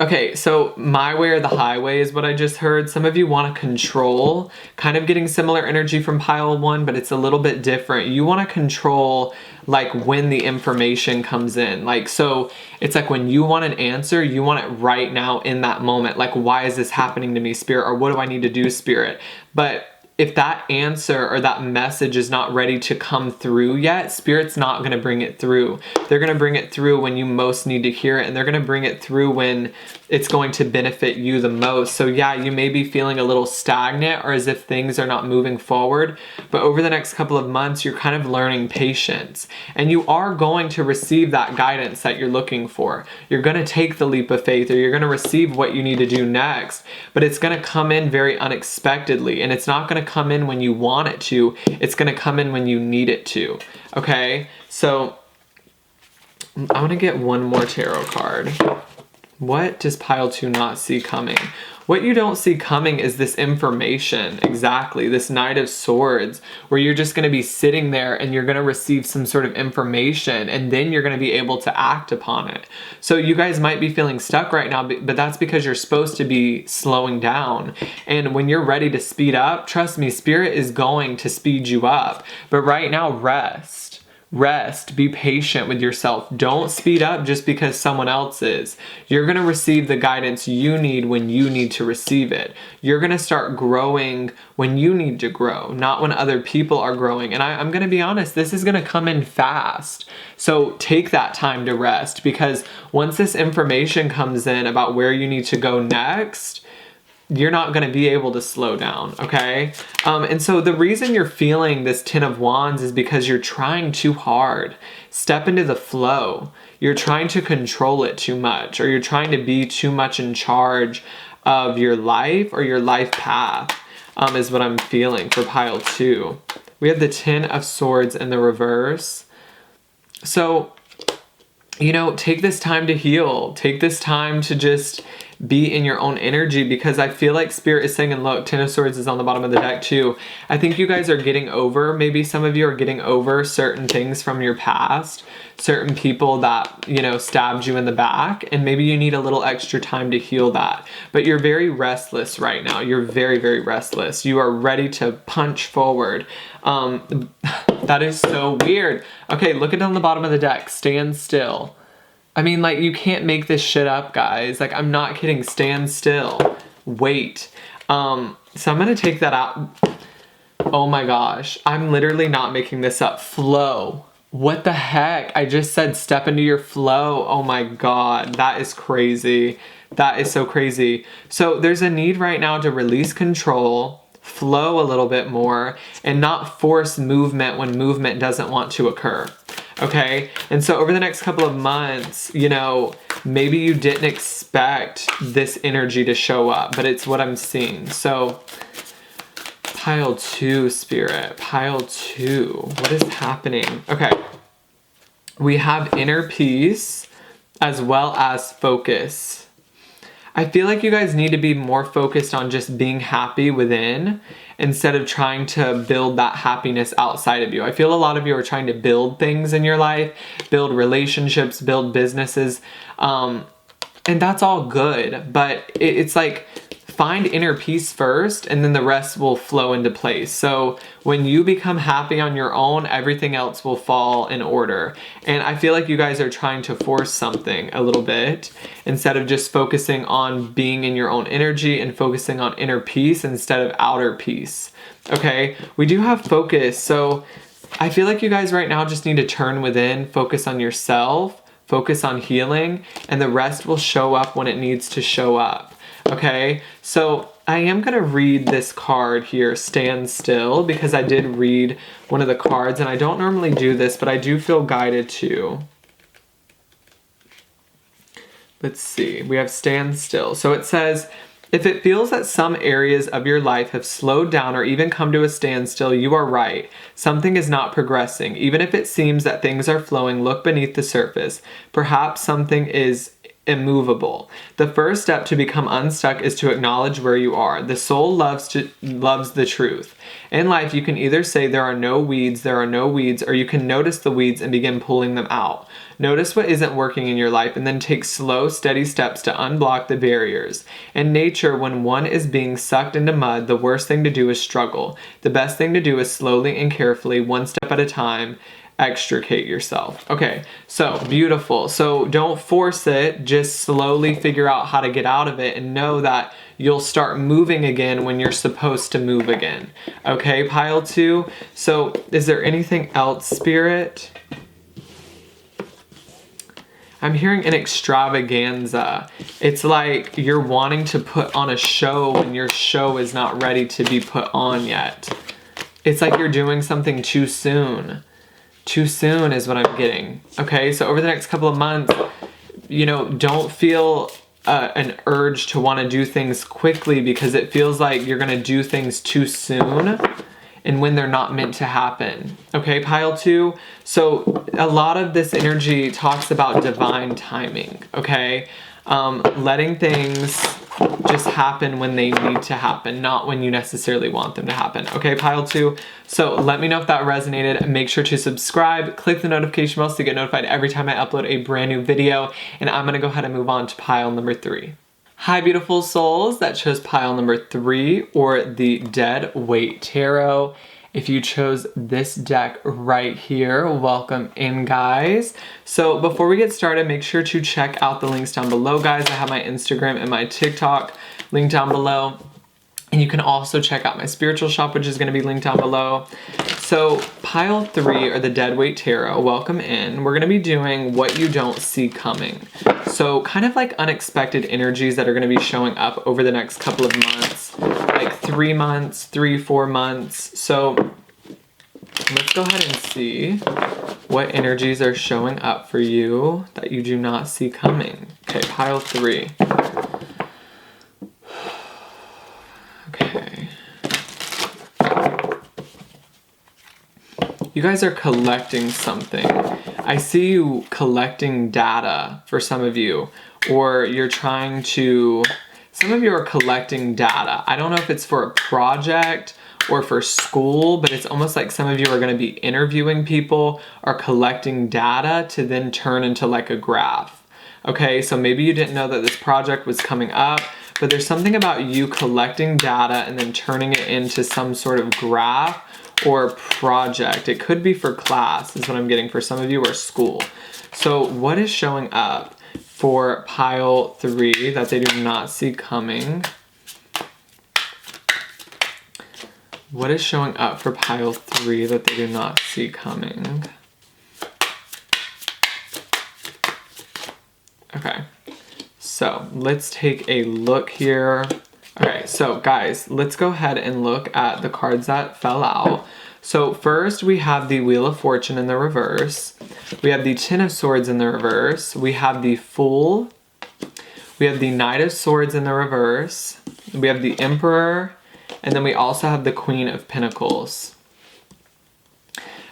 A: Okay, so my way or the highway is what I just heard. Some of you want to control, kind of getting similar energy from pile one, but it's a little bit different. You want to control like when the information comes in. Like, so it's like when you want an answer, you want it right now in that moment. Like, why is this happening to me, Spirit? Or what do I need to do, Spirit? But if that answer or that message is not ready to come through yet, Spirit's not going to bring it through. They're going to bring it through when you most need to hear it, and they're going to bring it through when it's going to benefit you the most. So yeah, you may be feeling a little stagnant or as if things are not moving forward, but over the next couple of months, you're kind of learning patience, and you are going to receive that guidance that you're looking for. You're going to take the leap of faith, or you're going to receive what you need to do next, but it's going to come in very unexpectedly, and it's not going to come in when you want it to. It's going to come in when you need it to. Okay, so I want to get one more tarot card. What does pile 2 not see coming? What you don't see coming is this information, exactly, this Knight of Swords, where you're just going to be sitting there and you're going to receive some sort of information, and then you're going to be able to act upon it. So you guys might be feeling stuck right now, but that's because you're supposed to be slowing down. And when you're ready to speed up, trust me, Spirit is going to speed you up. But right now, rest. Rest, be patient with yourself. Don't speed up just because someone else is. You're going to receive the guidance you need when you need to receive it. You're going to start growing when you need to grow, not when other people are growing. And I'm going to be honest, this is going to come in fast. So take that time to rest, because once this information comes in about where you need to go next, you're not going to be able to slow down, okay? And so the reason you're feeling this Ten of Wands is because you're trying too hard. Step into the flow. You're trying to control it too much, or you're trying to be too much in charge of your life or your life path, is what I'm feeling for pile 2. We have the Ten of Swords in the reverse. So, you know, take this time to heal. Take this time to just be in your own energy, because I feel like Spirit is saying, and look, Ten of Swords is on the bottom of the deck too. I think you guys are getting over, maybe some of you are getting over certain things from your past, certain people that, you know, stabbed you in the back, and maybe you need a little extra time to heal that. But you're very restless right now. You're very, very restless. You are ready to punch forward. That is so weird. Okay, look at on the bottom of the deck. Stand still. I mean, like, you can't make this shit up, guys. Like, I'm not kidding. Stand still. Wait. So I'm going to take that out. Oh my gosh. I'm literally not making this up. Flow. What the heck? I just said step into your flow. Oh my God. That is crazy. That is so crazy. So there's a need right now to release control, flow a little bit more, and not force movement when movement doesn't want to occur. Okay, and so over the next couple of months, you know, maybe you didn't expect this energy to show up, but it's what I'm seeing. So pile 2, Spirit, pile 2, what is happening? Okay, we have inner peace as well as focus. I feel like you guys need to be more focused on just being happy within instead of trying to build that happiness outside of you. I feel a lot of you are trying to build things in your life, build relationships, build businesses, and that's all good, but it's like, find inner peace first, and then the rest will flow into place. So when you become happy on your own, everything else will fall in order. And I feel like you guys are trying to force something a little bit instead of just focusing on being in your own energy and focusing on inner peace instead of outer peace. Okay, we do have focus. So I feel like you guys right now just need to turn within, focus on yourself, focus on healing, and the rest will show up when it needs to show up. Okay, so I am going to read this card here, Stand Still, because I did read one of the cards, and I don't normally do this, but I do feel guided to. Let's see, we have Stand Still. So it says, if it feels that some areas of your life have slowed down or even come to a standstill, you are right. Something is not progressing. Even if it seems that things are flowing, look beneath the surface. Perhaps something is immovable. The first step to become unstuck is to acknowledge where you are. The soul loves the truth. In life, you can either say there are no weeds, or you can notice the weeds and begin pulling them out. Notice what isn't working in your life and then take slow, steady steps to unblock the barriers. In nature, when one is being sucked into mud, the worst thing to do is struggle. The best thing to do is slowly and carefully, one step at a time, extricate yourself. Okay, so beautiful. So don't force it, just slowly figure out how to get out of it and know that you'll start moving again when you're supposed to move again. Okay, pile 2. So is there anything else, Spirit? I'm hearing an extravaganza. It's like you're wanting to put on a show when your show is not ready to be put on yet. It's like you're doing something too soon. Too soon is what I'm getting. Okay, so over the next couple of months, don't feel an urge to want to do things quickly because it feels like you're going to do things too soon and when they're not meant to happen. Okay, pile 2. So a lot of this energy talks about divine timing, okay? Letting things just happen when they need to happen, not when you necessarily want them to happen. Okay, pile 2. So let me know if that resonated. Make sure to subscribe, click the notification bell to get notified every time I upload a brand new video. And I'm gonna go ahead and move on to pile number 3. Hi, beautiful souls that chose pile number 3 or the Dead Weight Tarot. If you chose this deck right here, welcome in, guys. So before we get started, make sure to check out the links down below, guys. I have my Instagram and my TikTok linked down below. And you can also check out my spiritual shop, which is going to be linked down below. So pile 3 or the Dead Weight Tarot, welcome in. We're going to be doing what you don't see coming. So kind of like unexpected energies that are going to be showing up over the next couple of months, like 3 months, 4 months. So let's go ahead and see what energies are showing up for you that you do not see coming. Okay, pile 3. Okay. You guys are collecting something. I see you collecting data for some of you, or you're trying to, some of you are collecting data. I don't know if it's for a project or for school, but it's almost like some of you are going to be interviewing people or collecting data to then turn into like a graph. Okay, so maybe you didn't know that this project was coming up, but there's something about you collecting data and then turning it into some sort of graph or project. It could be for class, is what I'm getting for some of you, or school. So what is showing up for pile 3 that they do not see coming? What is showing up for pile 3 that they do not see coming? Okay, so let's take a look here. Okay, so guys, let's go ahead and look at the cards that fell out. So first we have the Wheel of Fortune in the reverse. We have the Ten of Swords in the reverse. We have the Fool. We have the Knight of Swords in the reverse. We have the Emperor. And then we also have the Queen of Pentacles.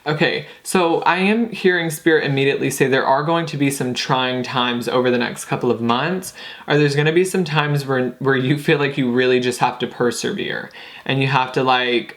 A: Okay, so I am hearing Spirit immediately say there are going to be some trying times over the next couple of months, or there's going to be some times where you feel like you really just have to persevere and you have to like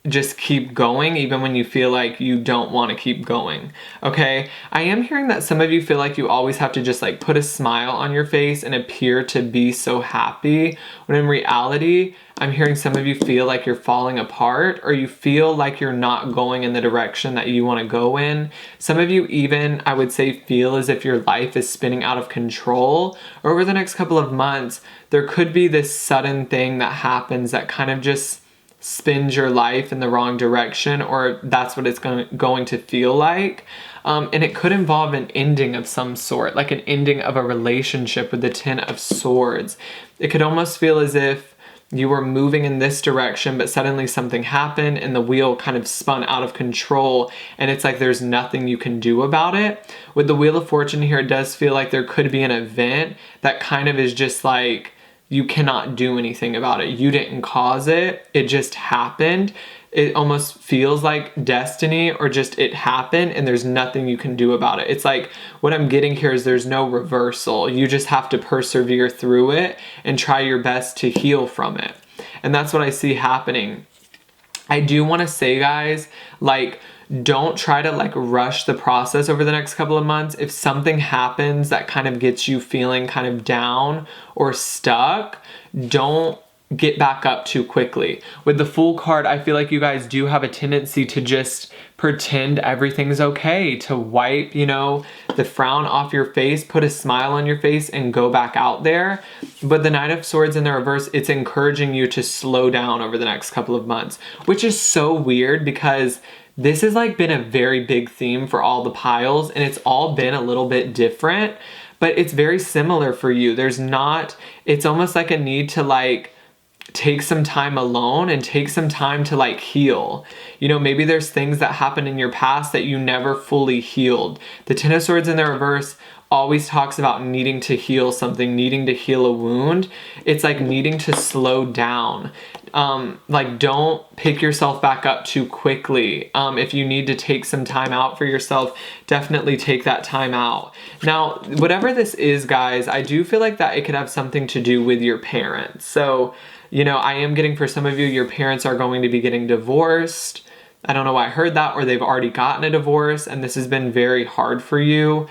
A: just keep going even when you feel like you don't want to keep going. Okay, I am hearing that some of you feel like you always have to just like put a smile on your face and appear to be so happy, when in reality I'm hearing some of you feel like you're falling apart, or you feel like you're not going in the direction that you want to go in. Some of you even, I would say, feel as if your life is spinning out of control. Over the next couple of months, there could be this sudden thing that happens that kind of just spins your life in the wrong direction, or that's what it's going to feel like. And it could involve an ending of some sort, like an ending of a relationship with the Ten of Swords. It could almost feel as if you were moving in this direction, but suddenly something happened and the wheel kind of spun out of control, and it's like there's nothing you can do about it. With the Wheel of Fortune here, it does feel like there could be an event that kind of is just like, you cannot do anything about it. You didn't cause it. It just happened. it almost feels like destiny, or just it happened and there's nothing you can do about it. It's like, what I'm getting here is there's no reversal. You just have to persevere through it and try your best to heal from it. And that's what I see happening. I do want to say, guys, like, don't try to like rush the process over the next couple of months. If something happens that kind of gets you feeling kind of down or stuck, don't get back up too quickly. With the Fool card, I feel like you guys do have a tendency to just pretend everything's okay, to wipe, you know, the frown off your face, put a smile on your face and go back out there. But the Knight of Swords in the reverse, it's encouraging you to slow down over the next couple of months, which is so weird because this has like been a very big theme for all the piles, and it's all been a little bit different, but it's very similar for you. It's almost like a need to like take some time alone and take some time to like heal. You know, maybe there's things that happened in your past that you never fully healed. The Ten of Swords in the reverse always talks about needing to heal something, needing to heal a wound. It's like needing to slow down. Like, don't pick yourself back up too quickly. If you need to take some time out for yourself, definitely take that time out. Now, whatever this is, guys, I do feel like that it could have something to do with your parents. So, you know, I am getting, for some of you, your parents are going to be getting divorced. I don't know why I heard that, or they've already gotten a divorce and this has been very hard for you.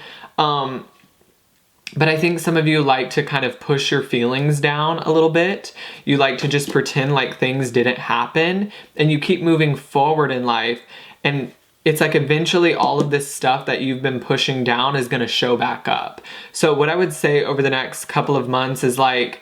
A: But I think some of you like to kind of push your feelings down a little bit. You like to just pretend like things didn't happen, and you keep moving forward in life. And it's like eventually all of this stuff that you've been pushing down is going to show back up. So what I would say over the next couple of months is like,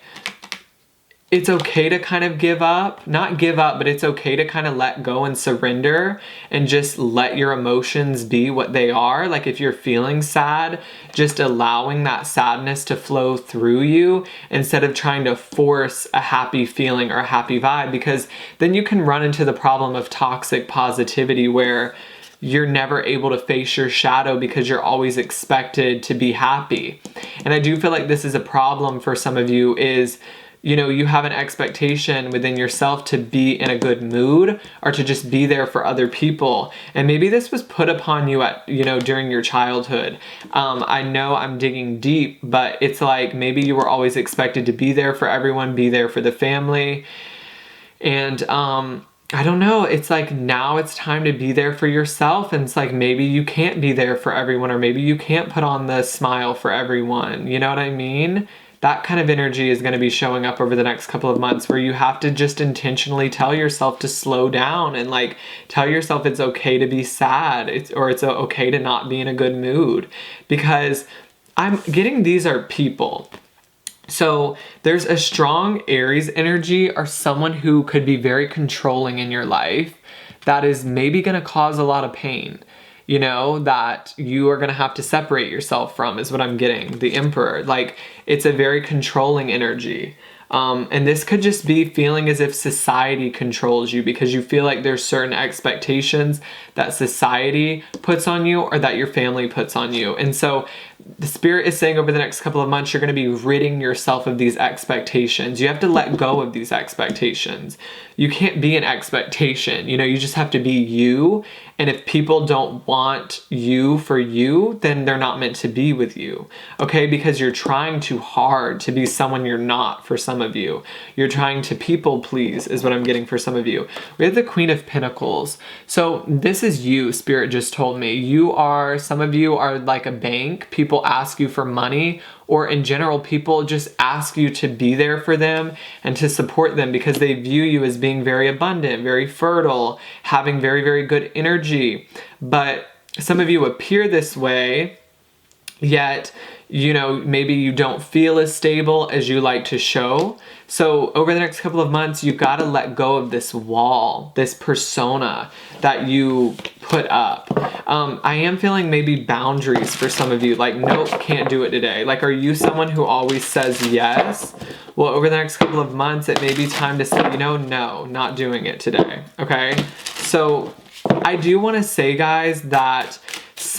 A: it's okay to kind of give up, not give up, but it's okay to kind of let go and surrender and just let your emotions be what they are. Like, if you're feeling sad, just allowing that sadness to flow through you instead of trying to force a happy feeling or a happy vibe, because then you can run into the problem of toxic positivity where you're never able to face your shadow because you're always expected to be happy. And I do feel like this is a problem for some of you is, you know, you have an expectation within yourself to be in a good mood or to just be there for other people. And maybe this was put upon you at, you know, during your childhood. I know I'm digging deep, but it's like maybe you were always expected to be there for everyone, be there for the family. And I don't know, it's like now it's time to be there for yourself. And it's like maybe you can't be there for everyone, or maybe you can't put on the smile for everyone. You know what I mean? That kind of energy is going to be showing up over the next couple of months, where you have to just intentionally tell yourself to slow down and like tell yourself it's okay to be sad, it's okay to not be in a good mood, because I'm getting these are people. So there's a strong Aries energy, or someone who could be very controlling in your life that is maybe going to cause a lot of pain. You know, that you are going to have to separate yourself from, is what I'm getting. The Emperor, like, it's a very controlling energy. And this could just be feeling as if society controls you, because you feel like there's certain expectations that society puts on you or that your family puts on you. And so the Spirit is saying over the next couple of months, you're going to be ridding yourself of these expectations. You have to let go of these expectations. You can't be an expectation. You know, you just have to be you. And if people don't want you for you, then they're not meant to be with you. Okay? Because you're trying too hard to be someone you're not for some of you. You're trying to people please, is what I'm getting for some of you. We have the Queen of Pentacles. So this is you, Spirit just told me. Some of you are like a bank. People ask you for money, or in general, people just ask you to be there for them and to support them because they view you as being very abundant, very fertile, having very, very good energy. But some of you appear this way, yet, you know, maybe you don't feel as stable as you like to show. So over the next couple of months, you've got to let go of this wall, this persona that you put up. I am feeling maybe boundaries for some of you, like, nope, can't do it today. Like, are you someone who always says yes? Well, over the next couple of months, it may be time to say, you know, no, not doing it today, okay? So I do want to say, guys, that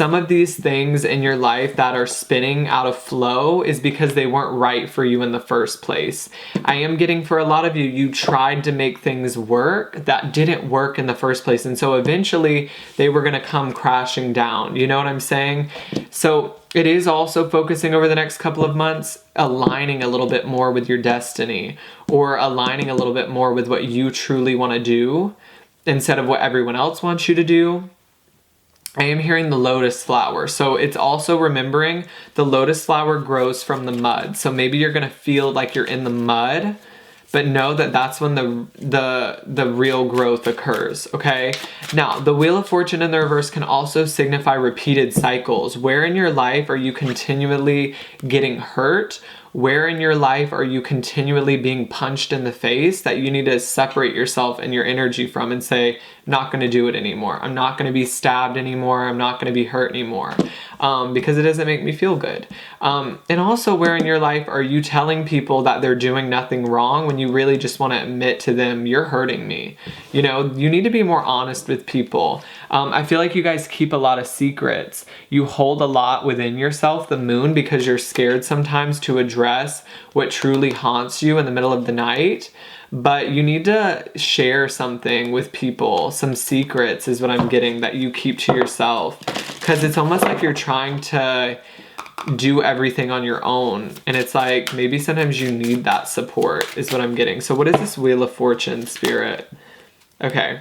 A: some of these things in your life that are spinning out of flow is because they weren't right for you in the first place. I am getting for a lot of you, you tried to make things work that didn't work in the first place. And so eventually they were going to come crashing down. You know what I'm saying? So it is also focusing over the next couple of months, aligning a little bit more with your destiny, or aligning a little bit more with what you truly want to do instead of what everyone else wants you to do. I am hearing the lotus flower. So it's also remembering the lotus flower grows from the mud. So maybe you're going to feel like you're in the mud, but know that that's when the real growth occurs, okay? Now, the Wheel of Fortune in the reverse can also signify repeated cycles. Where in your life are you continually getting hurt? Where in your life are you continually being punched in the face that you need to separate yourself and your energy from and say, I'm not going to do it anymore. I'm not going to be stabbed anymore. I'm not going to be hurt anymore, because it doesn't make me feel good. And also, where in your life are you telling people that they're doing nothing wrong when you really just want to admit to them, you're hurting me? You know, you need to be more honest with people. I feel like you guys keep a lot of secrets. You hold a lot within yourself, the moon, because you're scared sometimes to address what truly haunts you in the middle of the night. But you need to share something with people. Some secrets is what I'm getting that you keep to yourself. Because it's almost like you're trying to do everything on your own. And it's like, maybe sometimes you need that support is what I'm getting. So what is this Wheel of Fortune, Spirit? Okay.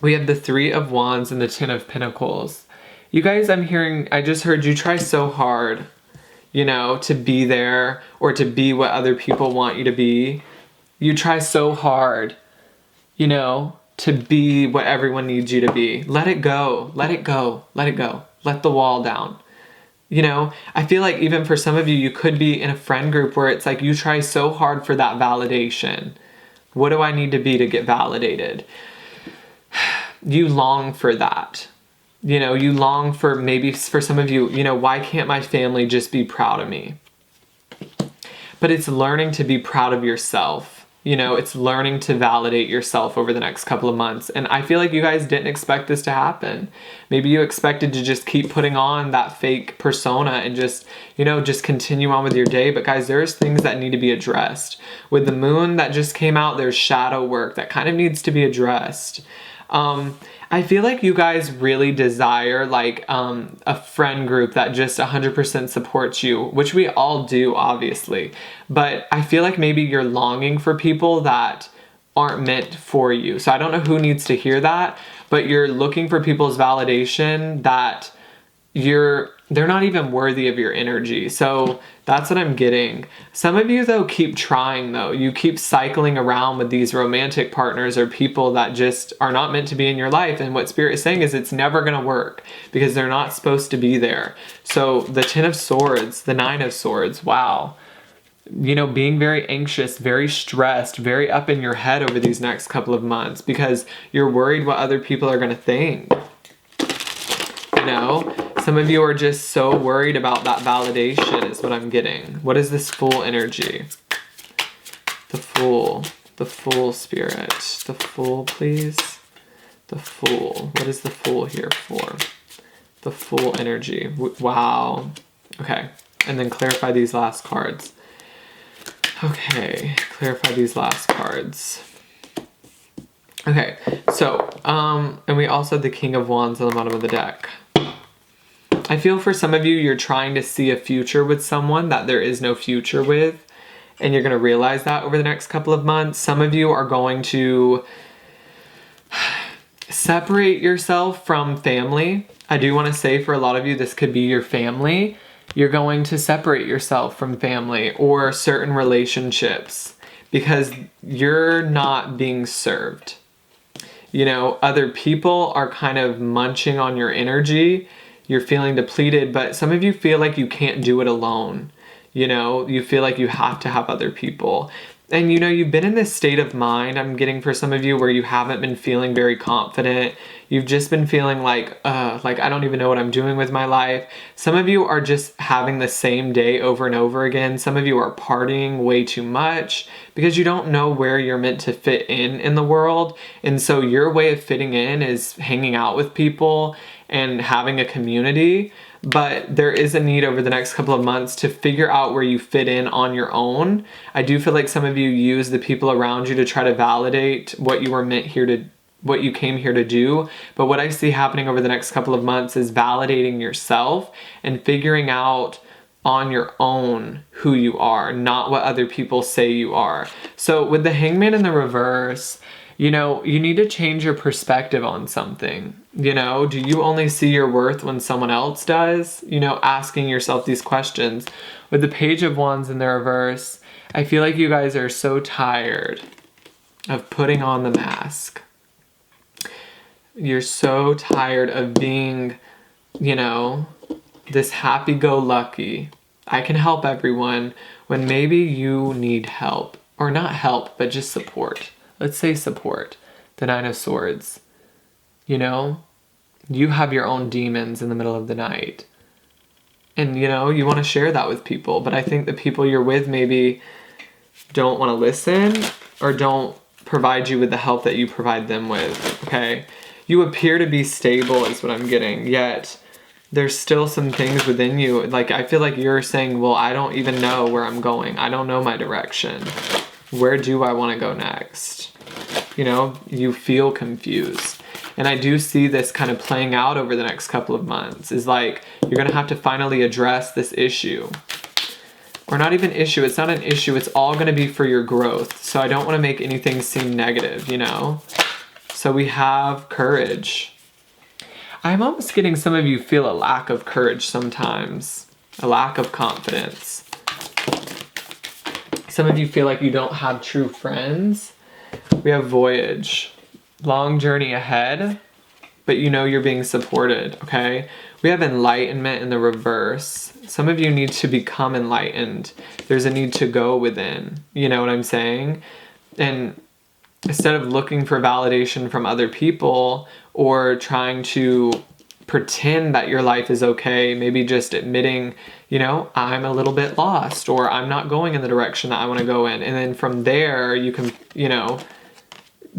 A: We have the Three of Wands and the Ten of Pentacles. You guys, I just heard you try so hard, you know, to be there or to be what other people want you to be. You try so hard, you know, to be what everyone needs you to be. Let it go. Let it go. Let it go. Let the wall down. You know, I feel like even for some of you, you could be in a friend group where it's like you try so hard for that validation. What do I need to be to get validated? You long for that. You know, you long for, maybe for some of you, you know, why can't my family just be proud of me? But it's learning to be proud of yourself. You know, it's learning to validate yourself over the next couple of months. And I feel like you guys didn't expect this to happen. Maybe you expected to just keep putting on that fake persona and just, you know, just continue on with your day. But guys, there's things that need to be addressed. With the moon that just came out, there's shadow work that kind of needs to be addressed. I feel like you guys really desire like a friend group that just 100% supports you, which we all do, obviously. But I feel like maybe you're longing for people that aren't meant for you. So I don't know who needs to hear that, but you're looking for people's validation that they're not even worthy of your energy. So that's what I'm getting. Some of you though keep trying though. You keep cycling around with these romantic partners or people that just are not meant to be in your life. And what Spirit is saying is it's never going to work because they're not supposed to be there. So the Ten of Swords, the Nine of Swords, wow. You know, being very anxious, very stressed, very up in your head over these next couple of months because you're worried what other people are going to think. You know, some of you are just so worried about that validation is what I'm getting. What is this Fool energy? The Fool, Spirit, the Fool, please. The Fool, what is the Fool here for? The Fool energy, wow. Okay, and then clarify these last cards. Okay, clarify these last cards. Okay, so, and we also have the King of Wands on the bottom of the deck. I feel for some of you, you're trying to see a future with someone that there is no future with, and you're going to realize that over the next couple of months. Some of you are going to separate yourself from family. I do want to say for a lot of you, this could be your family. You're going to separate yourself from family or certain relationships because you're not being served. You know, other people are kind of munching on your energy. You're feeling depleted, but some of you feel like you can't do it alone. You know, you feel like you have to have other people. And you know, you've been in this state of mind, I'm getting for some of you, where you haven't been feeling very confident. You've just been feeling like I don't even know what I'm doing with my life. Some of you are just having the same day over and over again. Some of you are partying way too much because you don't know where you're meant to fit in the world. And so your way of fitting in is hanging out with people and having a community, but there is a need over the next couple of months to figure out where you fit in on your own. I do feel like some of you use the people around you to try to validate what you were meant here to, what you came here to do. But what I see happening over the next couple of months is validating yourself and figuring out on your own who you are, not what other people say you are. So with the Hangman in the reverse, you know, you need to change your perspective on something. You know, do you only see your worth when someone else does? You know, asking yourself these questions. With the Page of Wands in the reverse, I feel like you guys are so tired of putting on the mask. You're so tired of being, you know, this happy-go-lucky, I can help everyone, when maybe you need help. Or not help, but just support. Let's say support. The Nine of Swords. You know, you have your own demons in the middle of the night. And, you know, you want to share that with people. But I think the people you're with maybe don't want to listen or don't provide you with the help that you provide them with, okay? You appear to be stable is what I'm getting, yet there's still some things within you. Like, I feel like you're saying, well, I don't even know where I'm going. I don't know my direction. Where do I want to go next? You know, you feel confused. And I do see this kind of playing out over the next couple of months. Is like, you're going to have to finally address this issue. Or not even issue, it's not an issue, it's all going to be for your growth. So I don't want to make anything seem negative, you know? So we have courage. I'm almost getting some of you feel a lack of courage sometimes. A lack of confidence. Some of you feel like you don't have true friends. We have Voyage. Long journey ahead, but you know you're being supported, okay? We have Enlightenment in the reverse. Some of you need to become enlightened. There's a need to go within. You know what I'm saying? And instead of looking for validation from other people or trying to pretend that your life is okay, maybe just admitting, you know, I'm a little bit lost or I'm not going in the direction that I want to go in. And then from there, you can, you know,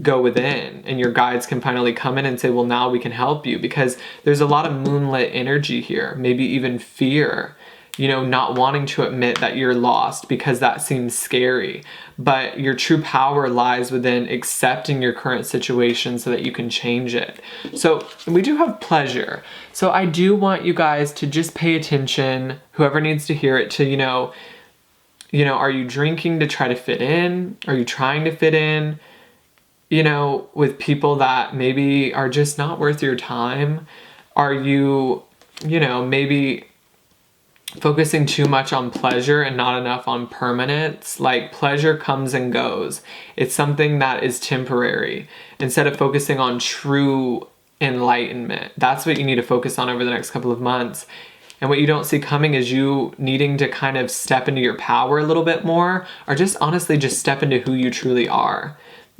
A: go within and your guides can finally come in and say, well, now we can help you, because there's a lot of moonlit energy here, maybe even fear, you know, not wanting to admit that you're lost because that seems scary. But your true power lies within accepting your current situation so that you can change it. So we do have Pleasure. So I do want you guys to just pay attention, whoever needs to hear it, to, you know, are you drinking to try to fit in? Are you trying to fit in? You know, with people that maybe are just not worth your time? Are you, you know, maybe focusing too much on pleasure and not enough on permanence? Like, pleasure comes and goes. It's something that is temporary. Instead of focusing on true enlightenment, that's what you need to focus on over the next couple of months. And what you don't see coming is you needing to kind of step into your power a little bit more, or just honestly just step into who you truly are.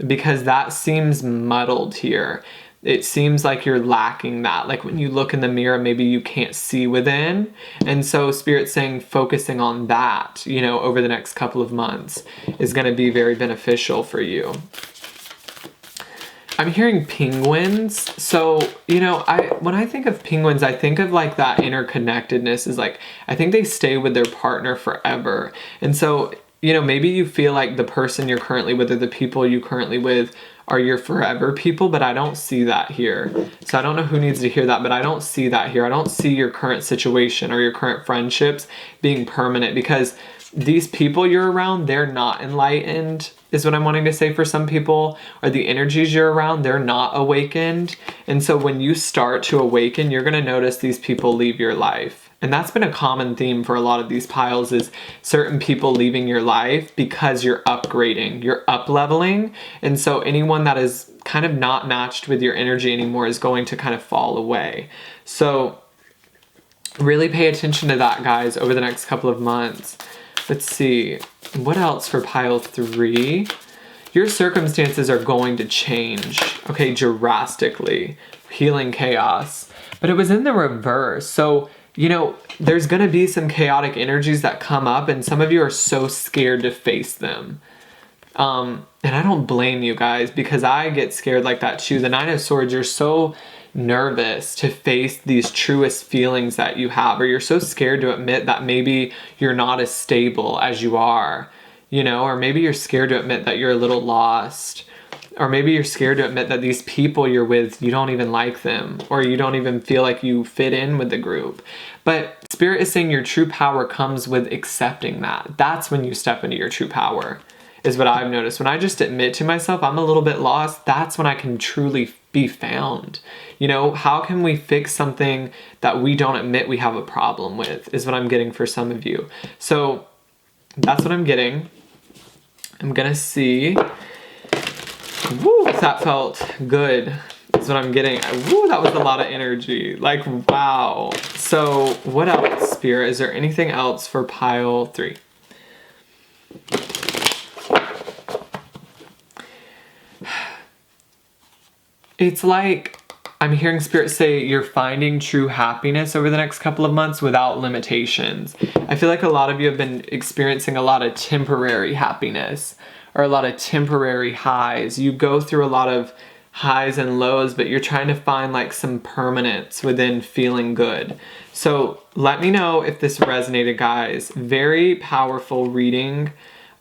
A: Because that seems muddled here. It seems like you're lacking that. Like when you look in the mirror, maybe you can't see within. And so Spirit's saying focusing on that, you know, over the next couple of months is going to be very beneficial for you. I'm hearing penguins. So, you know, when I think of penguins, I think of like that interconnectedness is like, I think they stay with their partner forever. And so, you know, maybe you feel like the person you're currently with or the people you currently with are your forever people, but I don't see that here. So I don't know who needs to hear that, but I don't see that here. I don't see your current situation or your current friendships being permanent, because these people you're around, they're not enlightened, is what I'm wanting to say for some people, or the energies you're around, they're not awakened. And so when you start to awaken, you're going to notice these people leave your life. And that's been a common theme for a lot of these piles, is certain people leaving your life because you're upgrading, you're up-leveling. And so anyone that is kind of not matched with your energy anymore is going to kind of fall away. So really pay attention to that, guys, over the next couple of months. Let's see, what else for pile 3? Your circumstances are going to change, okay, drastically. Healing chaos. But it was in the reverse. So, you know, there's going to be some chaotic energies that come up, and some of you are so scared to face them. And I don't blame you guys, because I get scared like that too. The Nine of Swords, you're so, nervous to face these truest feelings that you have, or you're so scared to admit that maybe you're not as stable as you are, or maybe you're scared to admit that you're a little lost, or maybe you're scared to admit that these people you're with, you don't even like them, or you don't even feel like you fit in with the group. But Spirit is saying your true power comes with accepting that. That's when you step into your true power, is what I've noticed. When I just admit to myself I'm a little bit lost, that's when I can truly be found. How can we fix something that we don't admit we have a problem with, is what I'm getting for some of you. So that's what I'm getting. I'm gonna see. Woo, that felt good. That's what I'm getting. Woo, that was a lot of energy. Like, wow. So what else, Spirit? Is there anything else for pile 3? It's like I'm hearing Spirit say you're finding true happiness over the next couple of months without limitations. I feel like a lot of you have been experiencing a lot of temporary happiness, or a lot of temporary highs. You go through a lot of highs and lows, but you're trying to find like some permanence within feeling good. So let me know if this resonated, guys. Very powerful reading.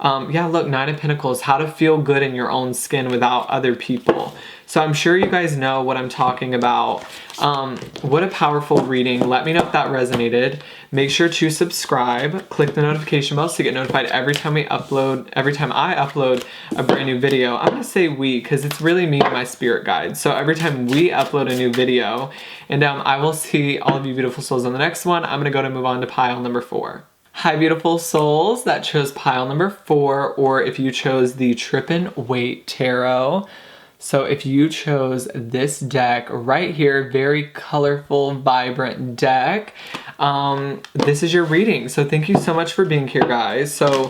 A: Yeah, look, 9 of Pentacles, how to feel good in your own skin without other people. So I'm sure you guys know what I'm talking about. What a powerful reading. Let me know if that resonated. Make sure to subscribe, click the notification bell to get notified every time I upload a brand new video. I'm gonna say we, because it's really me and my spirit guide. So every time we upload a new video, and I will see all of you beautiful souls on the next one. I'm gonna move on to pile number 4. Hi, beautiful souls that chose pile number 4, or if you chose the Trippin' Wait Tarot. So if you chose this deck right here, very colorful, vibrant deck, this is your reading. So thank you so much for being here, guys. So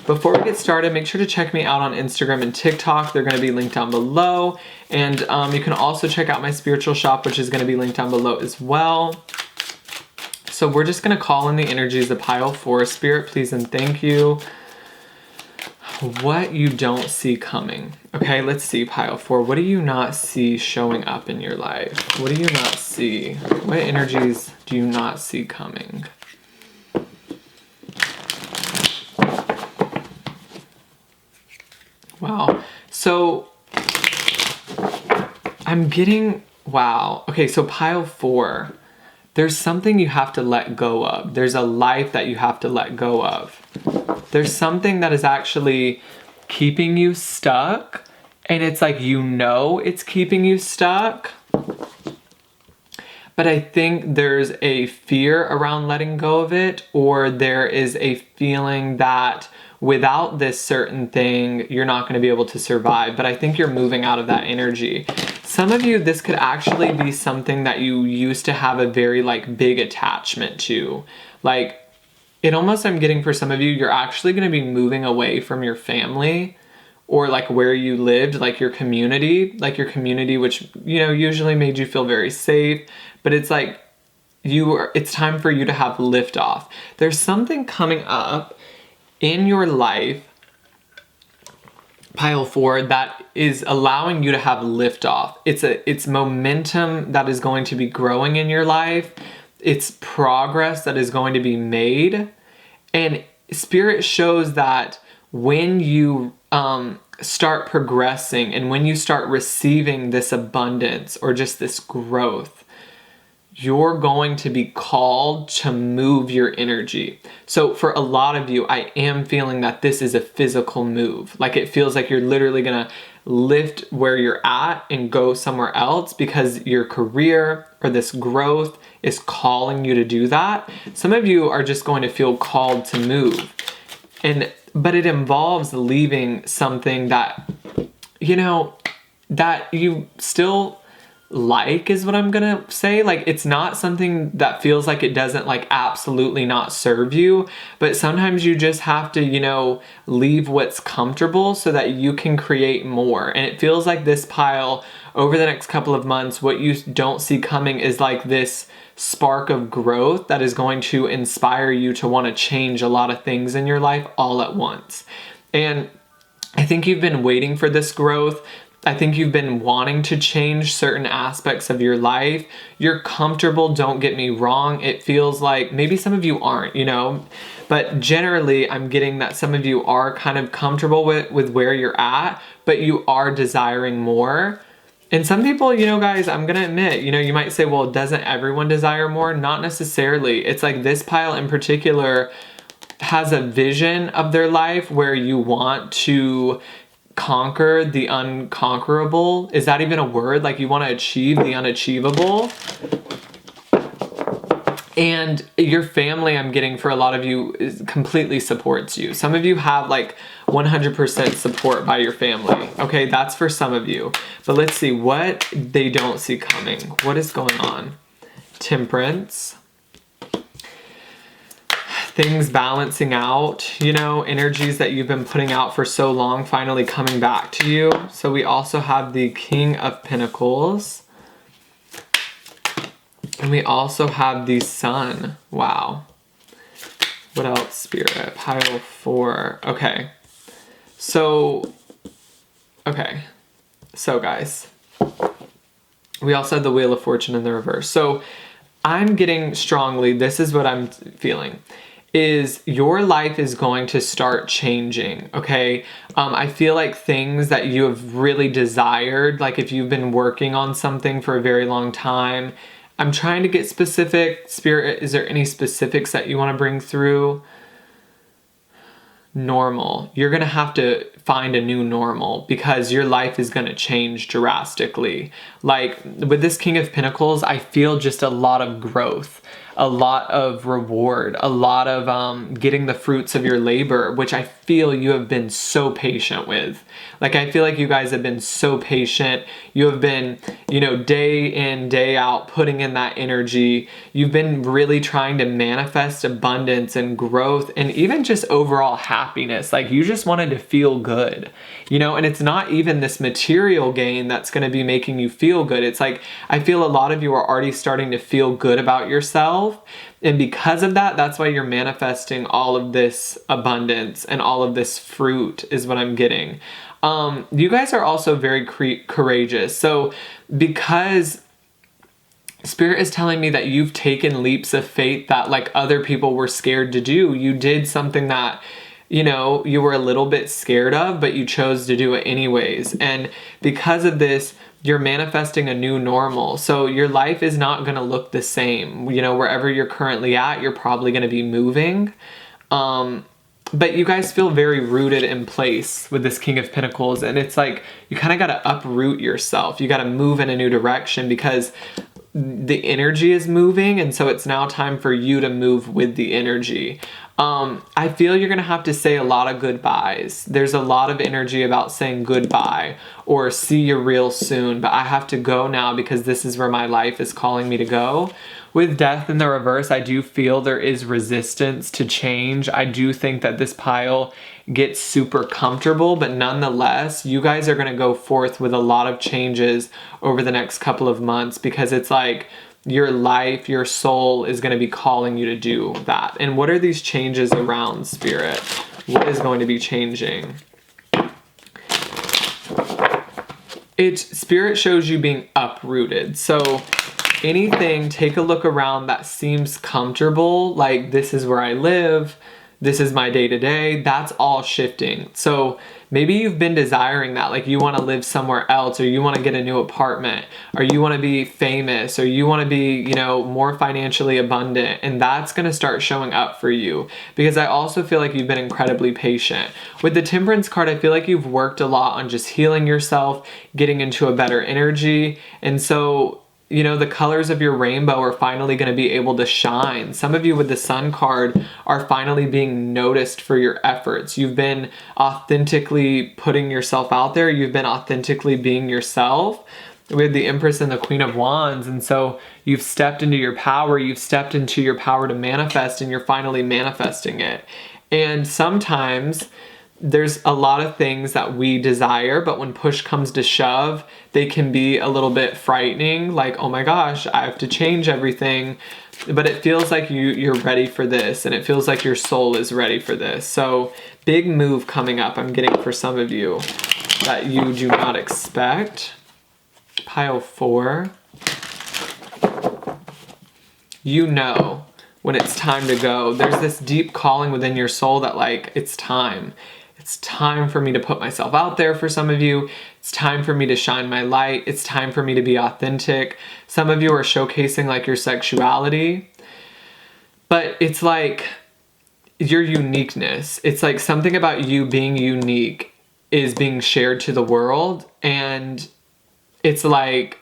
A: before we get started, make sure to check me out on Instagram and TikTok. They're going to be linked down below. And you can also check out my spiritual shop, which is going to be linked down below as well. So we're just going to call in the energies of pile 4. Spirit, please and thank you. What you don't see coming. Okay, let's see, pile 4. What do you not see showing up in your life? What do you not see? What energies do you not see coming? Wow. So I'm getting, wow. Okay, so pile 4. There's something you have to let go of. There's a life that you have to let go of. There's something that is actually keeping you stuck, and it's like it's keeping you stuck. But I think there's a fear around letting go of it, or there is a feeling that without this certain thing, you're not going to be able to survive. But I think you're moving out of that energy. Some of you, this could actually be something that you used to have a very big attachment to. It almost, I'm getting for some of you, you're actually going to be moving away from your family, or where you lived, your community, which, usually made you feel very safe. But it's it's time for you to have liftoff. There's something coming up in your life, pile 4, that is allowing you to have liftoff. It's momentum that is going to be growing in your life. It's progress that is going to be made. And Spirit shows that when you start progressing, and when you start receiving this abundance or just this growth, you're going to be called to move your energy. So for a lot of you, I am feeling that this is a physical move. It feels like you're literally gonna lift where you're at and go somewhere else, because your career or this growth is calling you to do that. Some of you are just going to feel called to move. But it involves leaving something that, that you still is what I'm gonna say. It's not something that feels like it doesn't absolutely not serve you, but sometimes you just have to, leave what's comfortable so that you can create more. And it feels like this pile, over the next couple of months, what you don't see coming is this spark of growth that is going to inspire you to want to change a lot of things in your life all at once. And I think you've been waiting for this growth. I think you've been wanting to change certain aspects of your life. You're comfortable, don't get me wrong. It feels like maybe some of you aren't, you know, but generally I'm getting that some of you are kind of comfortable with where you're at, but you are desiring more. And some people, you know, guys, I'm going to admit, you know, you might say, well, doesn't everyone desire more? Not necessarily. It's like this pile in particular has a vision of their life where you want to conquer the unconquerable. Is that even a word? Like you want to achieve the unachievable. And your family, I'm getting for a lot of you, completely supports you. Some of you have like 100% support by your family. Okay, that's for some of you. But let's see what they don't see coming. What is going on? Temperance. Things balancing out, you know, energies that you've been putting out for so long finally coming back to you. So we also have the King of Pentacles. And we also have the Sun. Wow. What else, Spirit? Pile 4. Okay. So guys, we also have the Wheel of Fortune in the reverse. So I'm getting strongly, this is what I'm feeling, is your life is going to start changing, okay? I feel like things that you have really desired, like if you've been working on something for a very long time, I'm trying to get specific. Spirit, is there any specifics that you want to bring through? Normal. You're going to have to find a new normal because your life is going to change drastically. Like with this King of Pentacles, I feel just a lot of growth, a lot of reward, a lot of getting the fruits of your labor, which I feel you have been so patient with. Like I feel like you guys have been so patient. You have been, you know, day in, day out, putting in that energy. You've been really trying to manifest abundance and growth and even just overall happiness. Like you just wanted to feel good, you know, and it's not even this material gain that's going to be making you feel good. It's like, I feel a lot of you are already starting to feel good about yourself. And because of that, that's why you're manifesting all of this abundance and all of this fruit is what I'm getting. You guys are also very courageous. So because Spirit is telling me that you've taken leaps of faith that like other people were scared to do. You did something that, you know, you were a little bit scared of, but you chose to do it anyways. And because of this, you're manifesting a new normal. So your life is not going to look the same. You know, wherever you're currently at, you're probably going to be moving. But you guys feel very rooted in place with this King of Pentacles. And it's like, you kind of got to uproot yourself. You got to move in a new direction because the energy is moving. And so it's now time for you to move with the energy. I feel you're going to have to say a lot of goodbyes. There's a lot of energy about saying goodbye or see you real soon, but I have to go now because this is where my life is calling me to go. With Death in the reverse, I do feel there is resistance to change. I do think that this pile gets super comfortable, but nonetheless, you guys are going to go forth with a lot of changes over the next couple of months because it's like, your life, your soul is going to be calling you to do that. And what are these changes around, Spirit? What is going to be changing? Spirit shows you being uprooted. So anything, take a look around that seems comfortable, like this is where I live, this is my day-to-day, that's all shifting. So maybe you've been desiring that, like you want to live somewhere else, or you want to get a new apartment, or you want to be famous, or you want to be, you know, more financially abundant, and that's going to start showing up for you. Because I also feel like you've been incredibly patient. With the Temperance card, I feel like you've worked a lot on just healing yourself, getting into a better energy, and so you know, the colors of your rainbow are finally going to be able to shine. Some of you with the Sun card are finally being noticed for your efforts. You've been authentically putting yourself out there. You've been authentically being yourself. We have the Empress and the Queen of Wands. And so you've stepped into your power. You've stepped into your power to manifest, and you're finally manifesting it. And sometimes there's a lot of things that we desire, but when push comes to shove, they can be a little bit frightening. Like, oh my gosh, I have to change everything. But it feels like you're ready for this, and it feels like your soul is ready for this. So big move coming up, I'm getting for some of you. that you do not expect. Pile 4. You know when it's time to go. There's this deep calling within your soul that like, it's time. It's time for me to put myself out there for some of you. It's time for me to shine my light. It's time for me to be authentic. Some of you are showcasing like your sexuality, but it's like your uniqueness. It's like something about you being unique is being shared to the world. And it's like,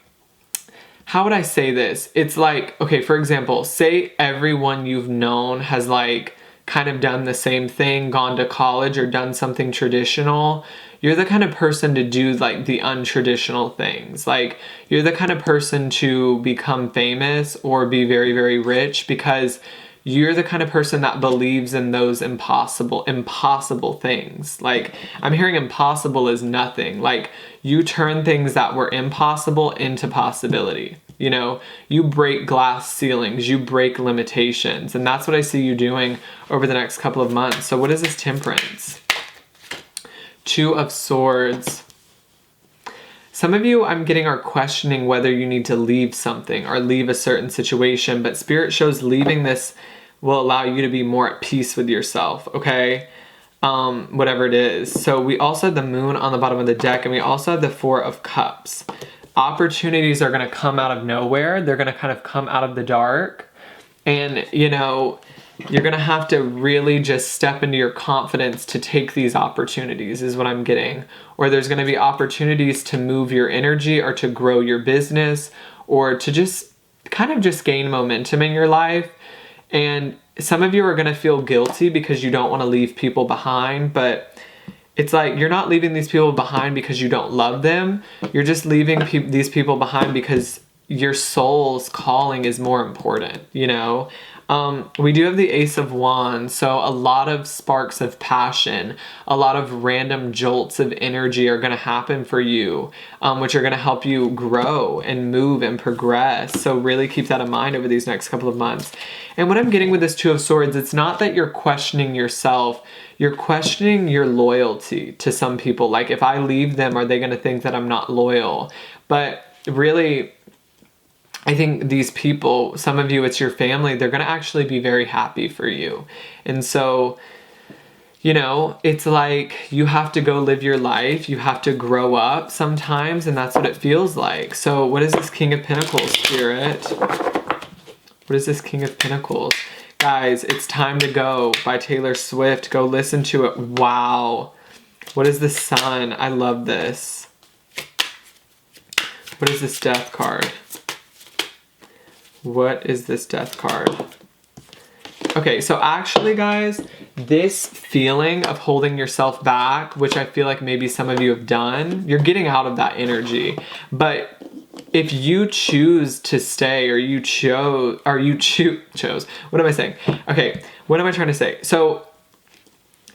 A: how would I say this? It's like, okay, for example, say everyone you've known has like kind of done the same thing, gone to college or done something traditional. You're the kind of person to do like the untraditional things. Like you're the kind of person to become famous or be very, very rich because you're the kind of person that believes in those impossible things. Like I'm hearing impossible is nothing. Like you turn things that were impossible into possibility. You know, you break glass ceilings, you break limitations. And that's what I see you doing over the next couple of months. So what is this Temperance? 2 of Swords. Some of you I'm getting are questioning whether you need to leave something or leave a certain situation, but Spirit shows leaving this will allow you to be more at peace with yourself, okay? Whatever it is. So we also have the Moon on the bottom of the deck, and we also have the 4 of Cups. Opportunities are going to come out of nowhere. They're going to kind of come out of the dark. And, you know, you're going to have to really just step into your confidence to take these opportunities is what I'm getting. Or there's going to be opportunities to move your energy or to grow your business or to just kind of just gain momentum in your life. And some of you are going to feel guilty because you don't want to leave people behind, but it's like you're not leaving these people behind because you don't love them. You're just leaving these people behind because your soul's calling is more important, you know? We do have the Ace of Wands, so a lot of sparks of passion, a lot of random jolts of energy are going to happen for you, which are going to help you grow and move and progress. So really keep that in mind over these next couple of months. And what I'm getting with this 2 of Swords, it's not that you're questioning yourself, you're questioning your loyalty to some people. Like if I leave them, are they going to think that I'm not loyal? But really, I think these people, some of you, it's your family, they're going to actually be very happy for you. And so, you know, it's like you have to go live your life. You have to grow up sometimes, and that's what it feels like. So what is this King of Pentacles, Spirit? What is this King of Pentacles? Guys, It's Time to Go by Taylor Swift. Go listen to it. Wow. What is the Sun? I love this. What is this Death card? What is this Death card? Okay, so actually, guys, this feeling of holding yourself back, which I feel like maybe some of you have done, you're getting out of that energy. But if you choose to stay, or you chose, what am I saying? Okay, what am I trying to say? So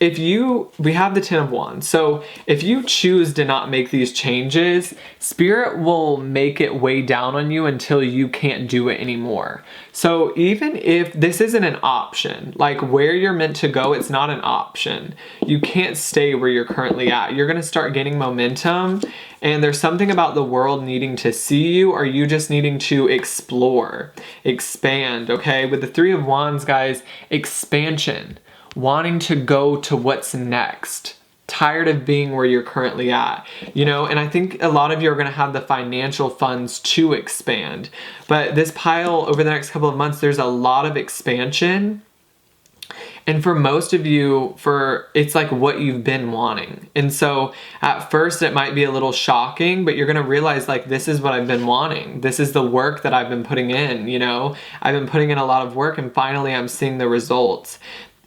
A: we have the 10 of Wands. So if you choose to not make these changes, Spirit will make it weigh down on you until you can't do it anymore. So even if this isn't an option, like where you're meant to go, it's not an option. You can't stay where you're currently at. You're going to start gaining momentum, and there's something about the world needing to see you, or you just needing to explore, expand, okay? With the 3 of Wands, guys, expansion. Wanting to go to what's next, tired of being where you're currently at, you know? And I think a lot of you are going to have the financial funds to expand. But this pile over the next couple of months, there's a lot of expansion. And for most of you, it's like what you've been wanting. And so at first it might be a little shocking, but you're going to realize like, this is what I've been wanting. This is the work that I've been putting in, you know? I've been putting in a lot of work, and finally I'm seeing the results.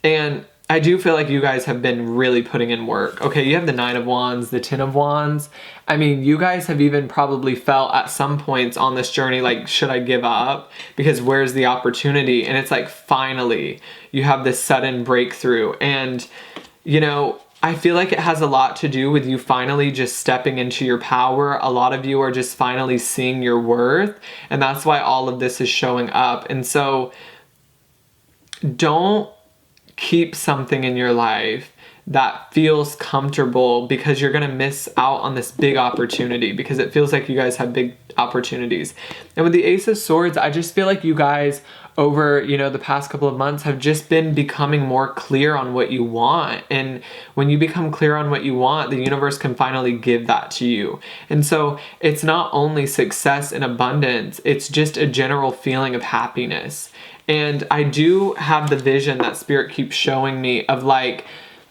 A: And I do feel like you guys have been really putting in work. Okay, you have the 9 of Wands, the 10 of Wands. I mean, you guys have even probably felt at some points on this journey, like, should I give up? Because where's the opportunity? And it's like, finally, you have this sudden breakthrough. And, you know, I feel like it has a lot to do with you finally just stepping into your power. A lot of you are just finally seeing your worth. And that's why all of this is showing up. And so don't keep something in your life that feels comfortable, because you're going to miss out on this big opportunity, because it feels like you guys have big opportunities. And with the Ace of Swords, I just feel like you guys over, the past couple of months have just been becoming more clear on what you want. And when you become clear on what you want, the universe can finally give that to you. And so it's not only success and abundance, it's just a general feeling of happiness. And I do have the vision that Spirit keeps showing me of like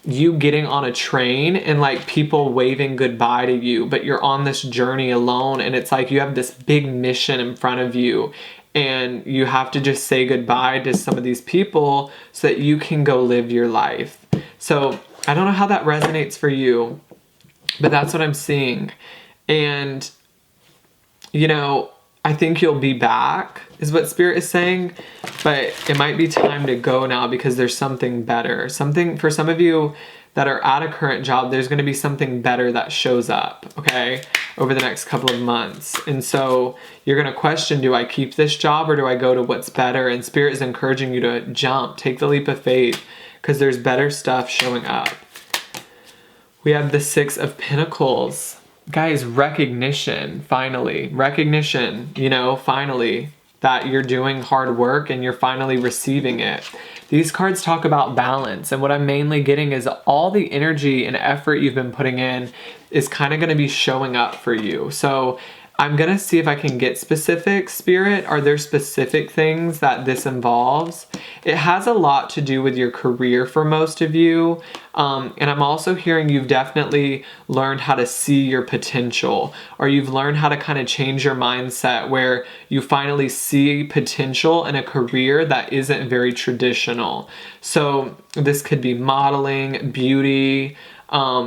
A: you getting on a train and like people waving goodbye to you, but you're on this journey alone, and it's like you have this big mission in front of you, and you have to just say goodbye to some of these people so that you can go live your life. So I don't know how that resonates for you, but that's what I'm seeing. And I think you'll be back, is what Spirit is saying, but it might be time to go now, because there's something better. Something for some of you that are at a current job, there's going to be something better that shows up, okay, over the next couple of months. And so you're going to question, do I keep this job or do I go to what's better? And Spirit is encouraging you to jump, take the leap of faith, because there's better stuff showing up. We have the Six of Pentacles. Guys, recognition, finally. Recognition, finally, that you're doing hard work and you're finally receiving it. These cards talk about balance, and what I'm mainly getting is all the energy and effort you've been putting in is kind of going to be showing up for you. So I'm going to see if I can get specific, Spirit. Are there specific things that this involves? It has a lot to do with your career for most of you. And I'm also hearing you've definitely learned how to see your potential, or you've learned how to kind of change your mindset where you finally see potential in a career that isn't very traditional. So this could be modeling, beauty,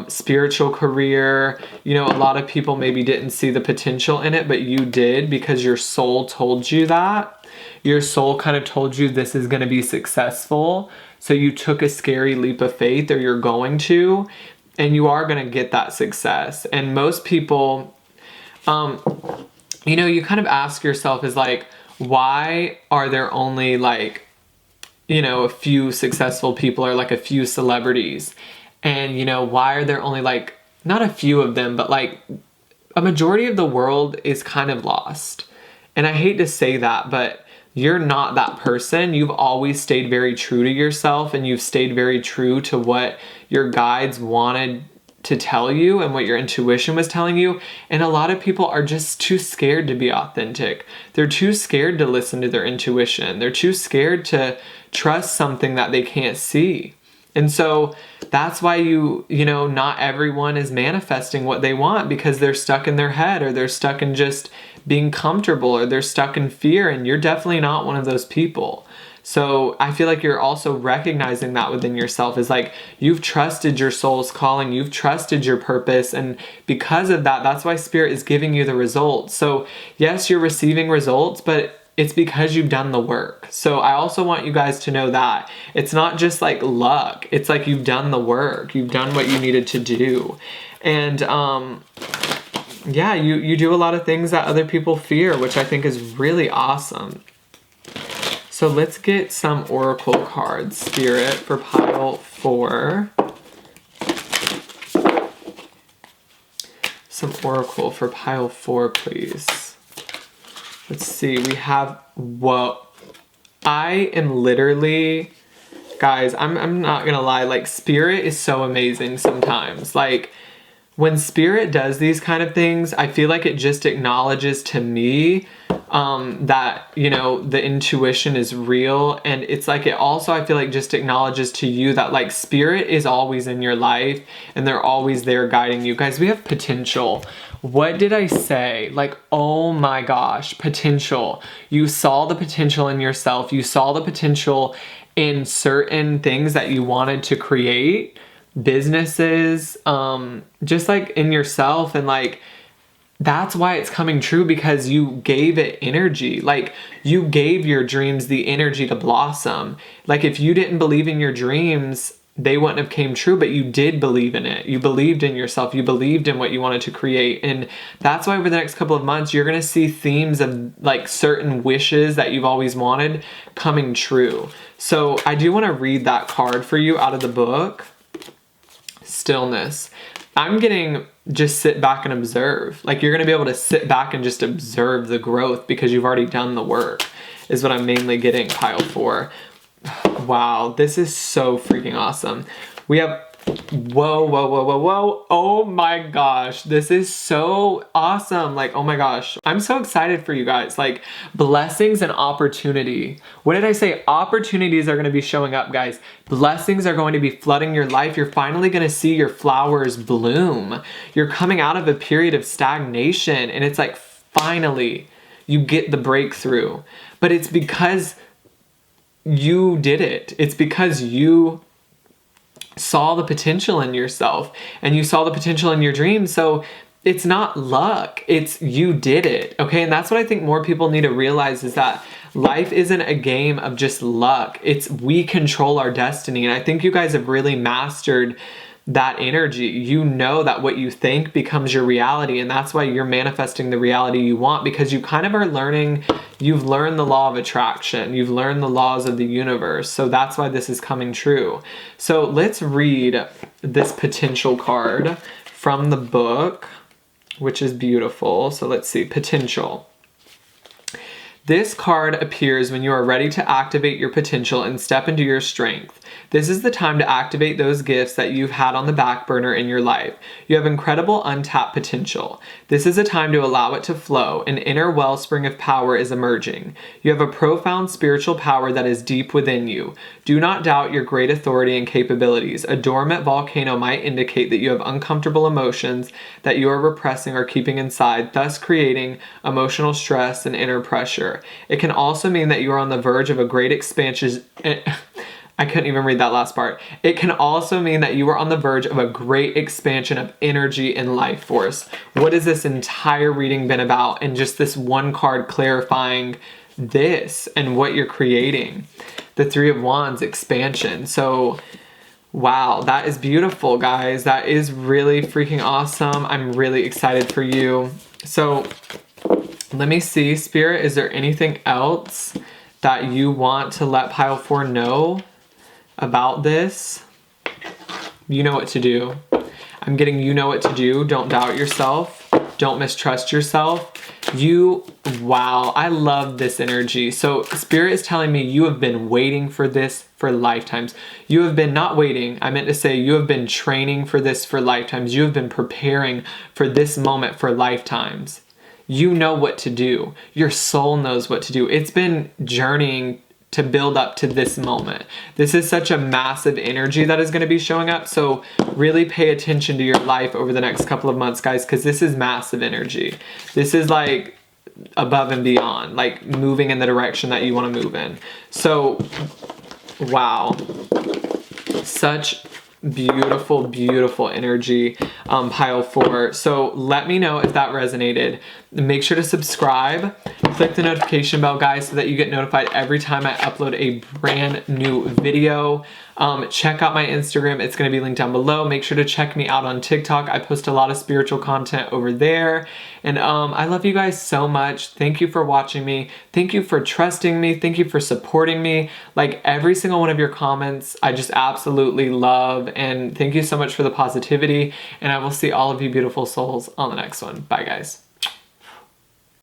A: spiritual career. A lot of people maybe didn't see the potential in it, but you did, because your soul told you that. Your soul kind of told you this is going to be successful. So you took a scary leap of faith, or you're going to, and you are going to get that success. And most people, you kind of ask yourself is like, why are there only like, a few successful people, or like a few celebrities? And, why are there only like, not a few of them, but like a majority of the world is kind of lost. And I hate to say that, but you're not that person. You've always stayed very true to yourself, and you've stayed very true to what your guides wanted to tell you and what your intuition was telling you. And a lot of people are just too scared to be authentic. They're too scared to listen to their intuition. They're too scared to trust something that they can't see. And so that's why not everyone is manifesting what they want, because they're stuck in their head, or they're stuck in just being comfortable, or they're stuck in fear. And you're definitely not one of those people. So I feel like you're also recognizing that within yourself, is like you've trusted your soul's calling, you've trusted your purpose. And because of that, that's why Spirit is giving you the results. So yes, you're receiving results, but it's because you've done the work. So I also want you guys to know that it's not just like luck. It's like you've done the work. You've done what you needed to do. And you do a lot of things that other people fear, which I think is really awesome. So let's get some oracle cards, Spirit, for pile 4. Some oracle for pile 4, please. Let's see, we have, whoa. I am literally, guys, I'm not gonna lie, like Spirit is so amazing sometimes. Like when Spirit does these kind of things, I feel like it just acknowledges to me that, the intuition is real. And it's like, it also, I feel like, just acknowledges to you that like Spirit is always in your life, and they're always there guiding you. Guys, we have potential. What did I say? Like, oh my gosh, potential. You saw the potential in yourself. You saw the potential in certain things that you wanted to create, businesses, just like in yourself. And like, that's why it's coming true, because you gave it energy. Like you gave your dreams the energy to blossom. Like if you didn't believe in your dreams, they wouldn't have came true, but you did believe in it. You believed in yourself. You believed in what you wanted to create. And that's why over the next couple of months, you're going to see themes of like certain wishes that you've always wanted coming true. So I do want to read that card for you out of the book. Stillness. I'm getting just sit back and observe. Like you're going to be able to sit back and just observe the growth because you've already done the work is what I'm mainly getting, pile 4. Wow, this is so freaking awesome. We have, whoa, whoa, whoa, whoa, whoa. Oh my gosh, this is so awesome. Like, oh my gosh, I'm so excited for you guys. Like blessings and opportunity. What did I say? Opportunities are going to be showing up, guys. Blessings are going to be flooding your life. You're finally going to see your flowers bloom. You're coming out of a period of stagnation and it's like, finally, you get the breakthrough. But it's because you did it. It's because you saw the potential in yourself and you saw the potential in your dreams. So it's not luck. It's you did it. Okay. And that's what I think more people need to realize is that life isn't a game of just luck. It's we control our destiny. And I think you guys have really mastered that energy. You know that what you think becomes your reality, and that's why you're manifesting the reality you want, because you kind of are learning, you've learned the law of attraction, you've learned the laws of the universe, so that's why this is coming true. So let's read this potential card from the book, which is beautiful. So let's see, potential. This card appears when you are ready to activate your potential and step into your strength. This is the time to activate those gifts that you've had on the back burner in your life. You have incredible untapped potential. This is a time to allow it to flow. An inner wellspring of power is emerging. You have a profound spiritual power that is deep within you. Do not doubt your great authority and capabilities. A dormant volcano might indicate that you have uncomfortable emotions that you are repressing or keeping inside, thus creating emotional stress and inner pressure. It can also mean that you are on the verge of a great expansion. I couldn't even read that last part. It can also mean that you are on the verge of a great expansion of energy and life force. What has this entire reading been about? And just this one card clarifying this and what you're creating. The Three of Wands, expansion. So, wow, that is beautiful, guys. That is really freaking awesome. I'm really excited for you. So, let me see, Spirit, is there anything else that you want to let pile 4 know about this? You know what to do. I'm getting you know what to do. Don't doubt yourself. Don't mistrust yourself. Wow, I love this energy. So Spirit is telling me you have been waiting for this for lifetimes. You have been not waiting. I meant to say you have been training for this for lifetimes. You have been preparing for this moment for lifetimes. You know what to do. Your soul knows what to do. It's been journeying to build up to this moment. This is such a massive energy that is going to be showing up. So really pay attention to your life over the next couple of months, guys, because this is massive energy. This is like above and beyond, like moving in the direction that you want to move in. So, wow. Such beautiful, beautiful energy, pile 4. So let me know if that resonated. Make sure to subscribe, click the notification bell, guys, so that you get notified every time I upload a brand new video. Check out my Instagram. It's going to be linked down below. Make sure to check me out on TikTok. I post a lot of spiritual content over there. And I love you guys so much. Thank you for watching me. Thank you for trusting me. Thank you for supporting me. Like every single one of your comments, I just absolutely love. And thank you so much for the positivity. And I will see all of you beautiful souls on the next one. Bye, guys.